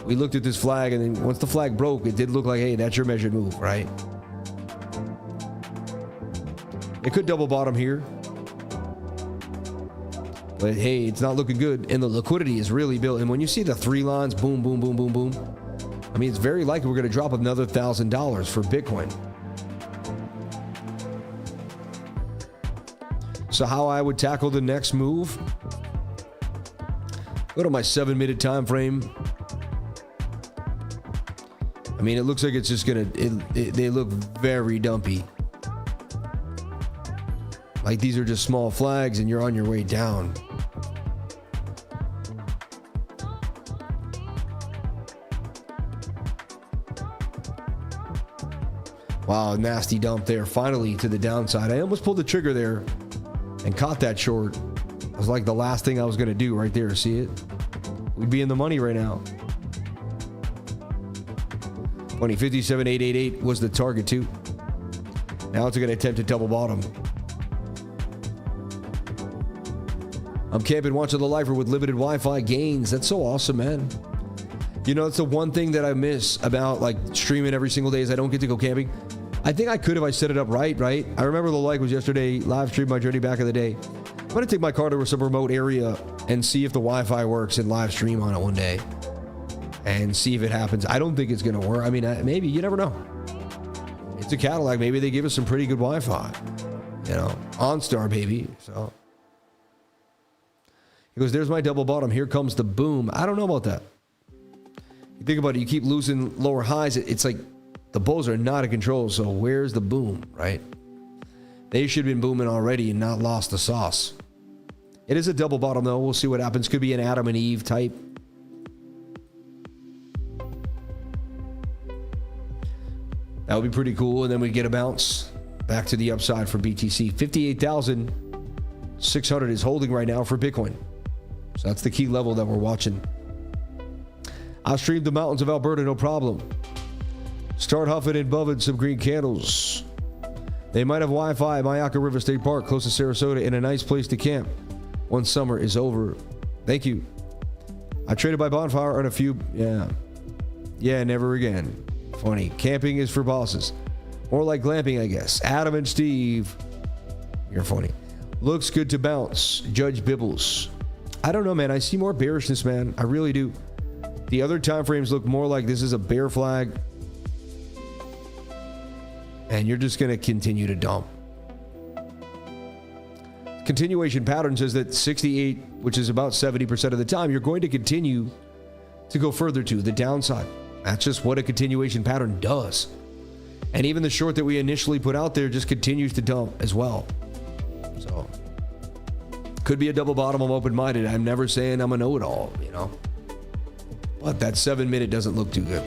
We looked at this flag, and then once the flag broke, it did look like, hey, that's your measured move, right? It could double bottom here. But hey, it's not looking good. And the liquidity is really built. And when you see the three lines, boom, boom, boom, boom, boom. I mean, it's very likely we're going to drop another $1,000 for Bitcoin. So how I would tackle the next move? Go to my 7-minute time frame. I mean, it looks like it's just gonna, they look very dumpy. Like these are just small flags and you're on your way down. Wow, nasty dump there. Finally to the downside. I almost pulled the trigger there and caught that short. It was like the last thing I was gonna do right there. See it? We'd be in the money right now. 57,888 was the target too. Now it's gonna attempt to double bottom. I'm camping watching the lifer with limited Wi-Fi gains. That's so awesome, man. You know, it's the one thing that I miss about like streaming every single day is I don't get to go camping. I think I could if I set it up right? I remember the like was yesterday, live stream my journey back in the day. I'm gonna take my car to some remote area and see if the Wi-Fi works and live stream on it one day and see if it happens. I don't think it's gonna work. I mean, maybe, you never know. It's a Cadillac. Maybe they give us some pretty good Wi-Fi. You know, OnStar, baby. So he goes, there's my double bottom. Here comes the boom. I don't know about that. You think about it, you keep losing lower highs. It's like the bulls are not in control. So where's the boom, right? They should have been booming already and not lost the sauce. It is a double bottom though. We'll see what happens. Could be an Adam and Eve type. That would be pretty cool. And then we get a bounce back to the upside for BTC. 58,600 is holding right now for Bitcoin. So that's the key level that we're watching. I streamed the mountains of Alberta, no problem. Start huffing and buffing some green candles. They might have Wi-Fi at Mayaka River State Park, close to Sarasota, and a nice place to camp once summer is over. Thank you. I traded by bonfire on a few. Yeah, never again. Funny. Camping is for bosses. More like glamping, I guess. Adam and Steve. You're funny. Looks good to bounce. Judge Bibbles. I don't know, man. I see more bearishness, man. I really do. The other time frames look more like this is a bear flag. And you're just going to continue to dump. Continuation pattern says that 68, which is about 70% of the time, you're going to continue to go further to the downside. That's just what a continuation pattern does. And even the short that we initially put out there just continues to dump as well. So could be a double bottom. I'm open-minded. I'm never saying I'm a know-it-all, you know. But that 7-minute doesn't look too good.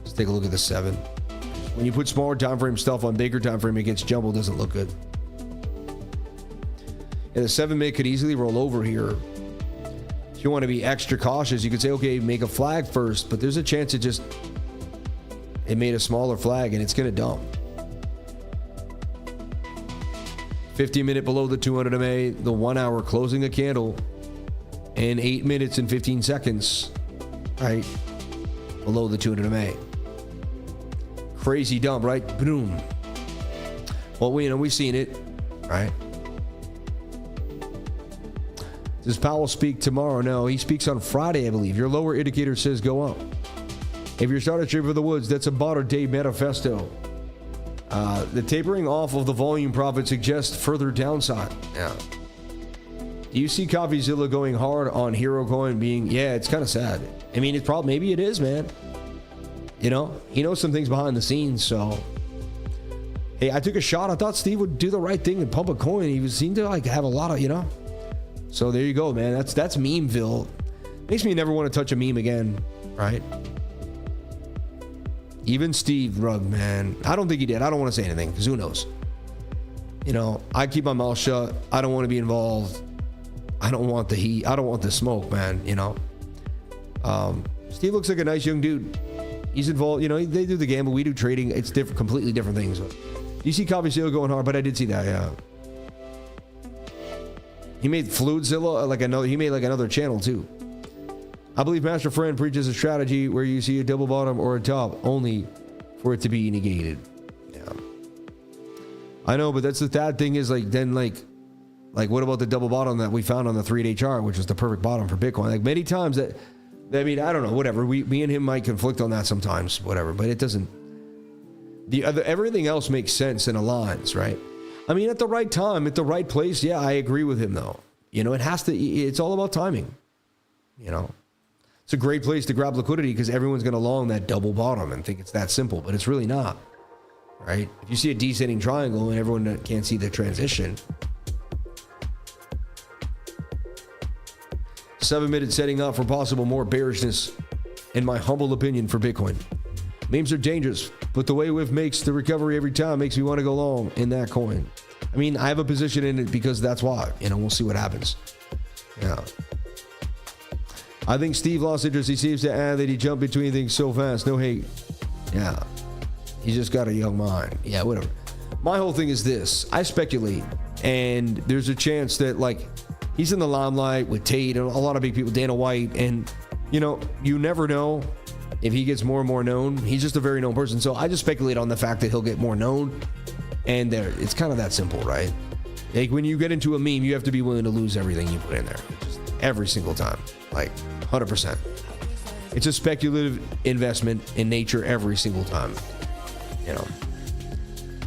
Let's take a look at the 7. When you put smaller time frame stuff on bigger time frame, it gets jumbled. Doesn't look good. And the 7-minute could easily roll over here. If you want to be extra cautious, you could say, okay, make a flag first, but there's a chance it made a smaller flag and it's going to dump. 50-minute below the 200 MA, the 1 hour closing a candle in 8 minutes and 15 seconds, right? Below the 200 MA. Crazy dump, right? Boom. Well, we've seen it, right? Does Powell speak tomorrow? No, he speaks on Friday, I believe. Your lower indicator says go up. If you're starting to trade for the woods, that's a modern day manifesto. The tapering off of the volume profit suggests further downside. Yeah. Do you see CoffeeZilla going hard on Hero Coin being, yeah, it's kind of sad. I mean, it's probably, maybe it is, man. You know, he knows some things behind the scenes, so. Hey, I took a shot. I thought Steve would do the right thing and pump a coin. He seemed to like have a lot of, you know. So there you go, man. That's memeville. Makes me never want to touch a meme again, right? Even Steve Rugg, man. I don't think he did. I don't want to say anything because who knows? You know, I keep my mouth shut. I don't want to be involved. I don't want the heat. I don't want the smoke, man. You know. Steve looks like a nice young dude. He's involved. You know, they do the gamble. We do trading. It's different, completely different things. You see CoffeeZilla going hard, but I did see that. Yeah. He made Fluidzilla like another. He made like another channel too. I believe Master Friend preaches a strategy where you see a double bottom or a top only for it to be negated. Yeah, I know, but that's the sad thing is like then like what about the double bottom that we found on the 3-day chart, which was the perfect bottom for Bitcoin? Like many times that. I mean, I don't know. Whatever. Me and him might conflict on that sometimes. Whatever, but it doesn't. everything else makes sense and aligns, right? I mean, at the right time, at the right place, yeah, I agree with him though. You know, it's all about timing. You know, it's a great place to grab liquidity because everyone's going to long that double bottom and think it's that simple, but it's really not, right? If you see a descending triangle and everyone can't see the transition. 7-minute setting up for possible more bearishness, in my humble opinion, for Bitcoin. Memes are dangerous, but the way WIF makes the recovery every time makes me want to go long in that coin. I mean, I have a position in it because that's why. You know, we'll see what happens. Yeah. I think Steve lost interest. He seems to add that he jumped between things so fast. No hate. Yeah. He's just got a young mind. Yeah, whatever. My whole thing is this. I speculate, and there's a chance that, like, he's in the limelight with Tate and a lot of big people, Dana White, and, you know, you never know if he gets more and more known. He's just a very known person. So I just speculate on the fact that he'll get more known, and it's kind of that simple, right? Like, when you get into a meme, you have to be willing to lose everything you put in there. Just every single time. Like, 100%. It's a speculative investment in nature every single time. You know,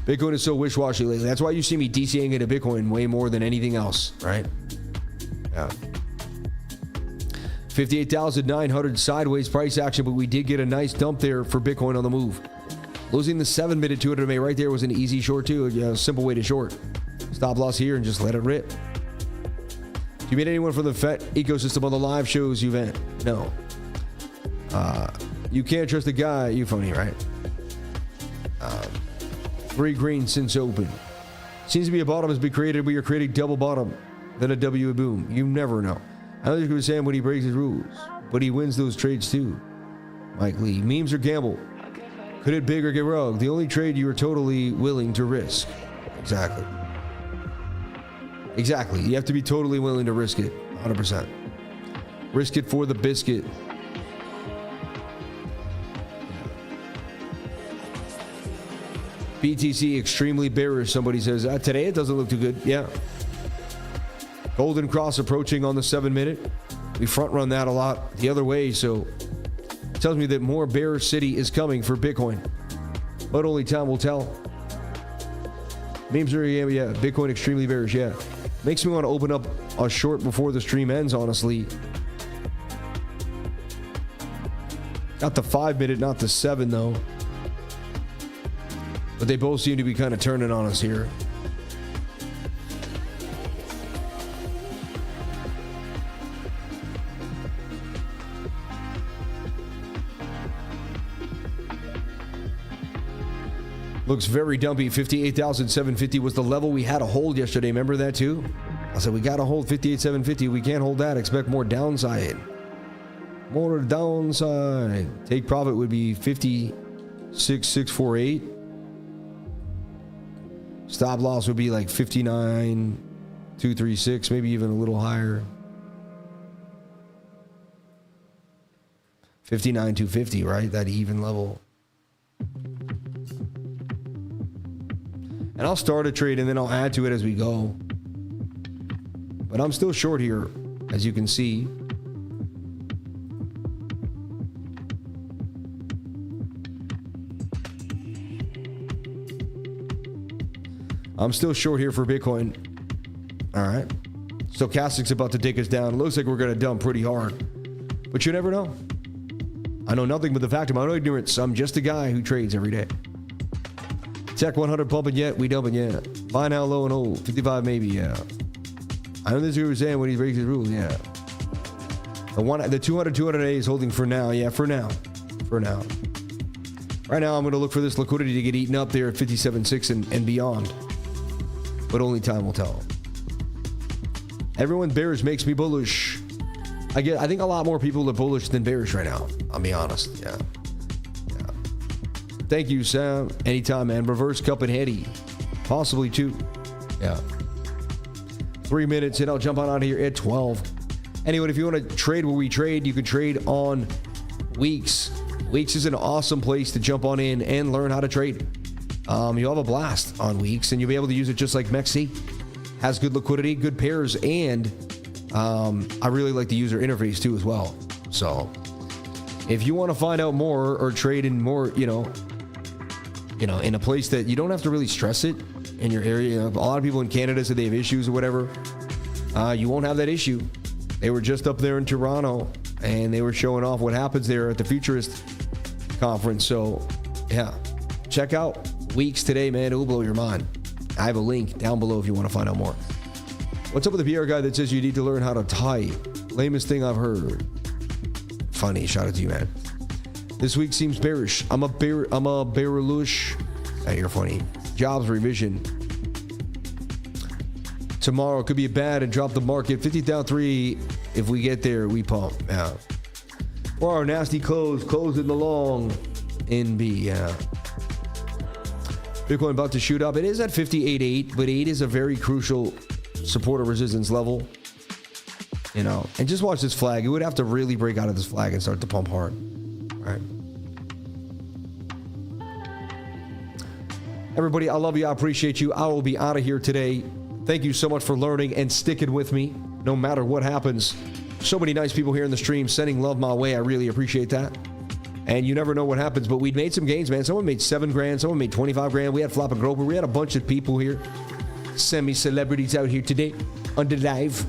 Bitcoin is so wish-washy lately. That's why you see me DCing into Bitcoin way more than anything else, right? Yeah. 58,900 sideways price action, but we did get a nice dump there for Bitcoin on the move. Losing the 7-minute 200 MA right there was an easy short too. A simple way to short. Stop loss here and just let it rip. Do you meet anyone from the FET ecosystem on the live shows you've had? No. You can't trust the guy. You funny, right? 3 green since open. Seems to be a bottom has been created. We are creating double bottom, then a W boom. You never know. I don't think he was saying when he breaks his rules, but he wins those trades too. Mike Lee. Memes or gamble? Could it big or get rogue? The only trade you are totally willing to risk. Exactly. Exactly. You have to be totally willing to risk it. 100%. Risk it for the biscuit. BTC extremely bearish. Somebody says today it doesn't look too good. Yeah. Golden cross approaching on the 7-minute. We front run that a lot the other way, so it tells me that more bearish city is coming for Bitcoin, but only time will tell. Memes are yeah, Bitcoin extremely bearish. Yeah, makes me want to open up a short before the stream ends. Honestly, not the 5-minute, not the 7 though. But they both seem to be kind of turning on us here. Looks very dumpy. 58,750 was the level we had to hold yesterday. Remember that too? I said we got to hold 58,750. We can't hold that. Expect more downside. More downside. Take profit would be 56,648. Stop loss would be like 59,236, maybe even a little higher. 59,250, right? That even level. And I'll start a trade and then I'll add to it as we go. But I'm still short here, as you can see. I'm still short here for Bitcoin. All right. Stochastic's about to take us down. It looks like we're going to dump pretty hard. But you never know. I know nothing but the fact of my own ignorance. I'm just a guy who trades every day. Tech 100 pumping yet? We dumping yet? Buy now, low and hold. 55 maybe, yeah. I know this is what we're saying when he breaks his rules, yeah. The 200 A is holding for now. Yeah, for now. For now. Right now, I'm going to look for this liquidity to get eaten up there at 57.6 and beyond. But only time will tell. Everyone bearish makes me bullish. I think a lot more people are bullish than bearish right now. I'll be honest. Yeah. Thank you, Sam. Anytime, man. Reverse cup and heady. Possibly 2. Yeah. 3 minutes and I'll jump on out of here at 12. Anyway, if you want to trade where we trade, you can trade on WEEX. WEEX is an awesome place to jump on in and learn how to trade. You'll have a blast on WEEX and you'll be able to use it just like MEXC. Has good liquidity, good pairs, and I really like the user interface too as well. So if you want to find out more or trade in more, you know, in a place that you don't have to really stress it in your area. You know, a lot of people in Canada say they have issues or whatever. You won't have that issue. They were just up there in Toronto, and they were showing off what happens there at the Futurist Conference. So, yeah, check out WEEX today, man. It will blow your mind. I have a link down below if you want to find out more. What's up with the PR guy that says you need to learn how to tie? Lamest thing I've heard. Funny. Shout out to you, man. This week seems bearish. I'm a bearish. Hey, you're funny. Jobs revision. Tomorrow could be bad and drop the market. 50 down 3. If we get there, we pump. Yeah. Or our nasty close in the long. NB. Yeah. Bitcoin about to shoot up. It is at 58.8, but 8 is a very crucial support or resistance level. You know, and just watch this flag. It would have to really break out of this flag and start to pump hard. All right. Everybody, I love you. I appreciate you. I will be out of here today. Thank you so much for learning and sticking with me no matter what happens. So many nice people here in the stream sending love my way. I really appreciate that. And you never know what happens, but we'd made some gains, man. Someone made 7 grand. Someone made 25 grand. We had Flop and Groper. We had a bunch of people here. Semi-celebrities out here today on the live.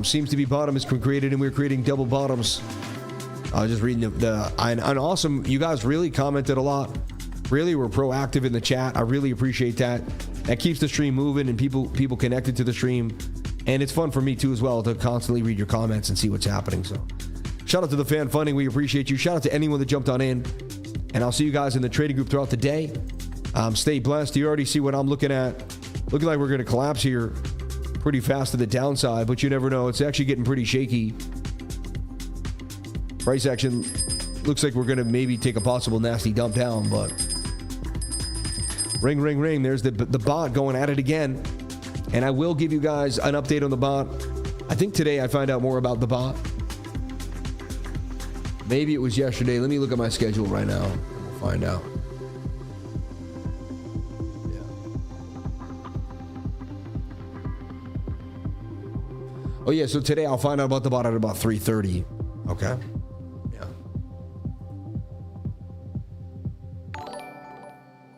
Seems to be bottom has been created, and we're creating double bottoms. I was just reading and awesome. You guys really commented a lot. Really were proactive in the chat. I really appreciate that. That keeps the stream moving and people connected to the stream. And it's fun for me too as well to constantly read your comments and see what's happening. So shout out to the fan funding. We appreciate you. Shout out to anyone that jumped on in. And I'll see you guys in the trading group throughout the day. Stay blessed. You already see what I'm looking at. Looking like we're going to collapse here pretty fast to the downside, but you never know. It's actually getting pretty shaky. Price action looks like we're going to maybe take a possible nasty dump down, but ring, ring, ring. There's the bot going at it again. And I will give you guys an update on the bot. I think today I find out more about the bot. Maybe it was yesterday. Let me look at my schedule right now. We'll find out. Yeah. Oh yeah, so today I'll find out about the bot at about 3:30. Okay. Yeah.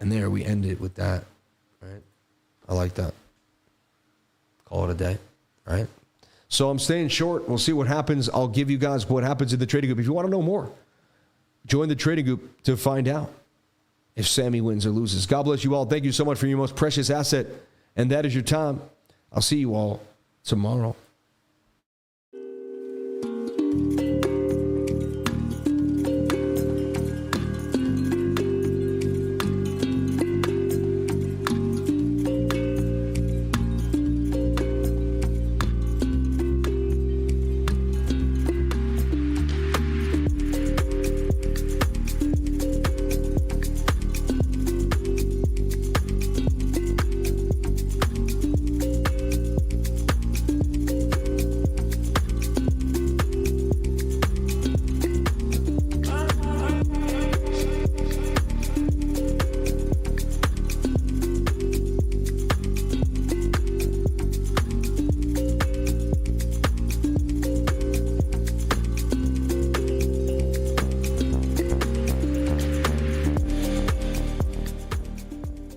And there we end it with that. Right? I like that. Call it a day. All right. So I'm staying short. We'll see what happens. I'll give you guys what happens in the trading group. If you want to know more, join the trading group to find out if Sammy wins or loses. God bless you all. Thank you so much for your most precious asset, and that is your time. I'll see you all tomorrow.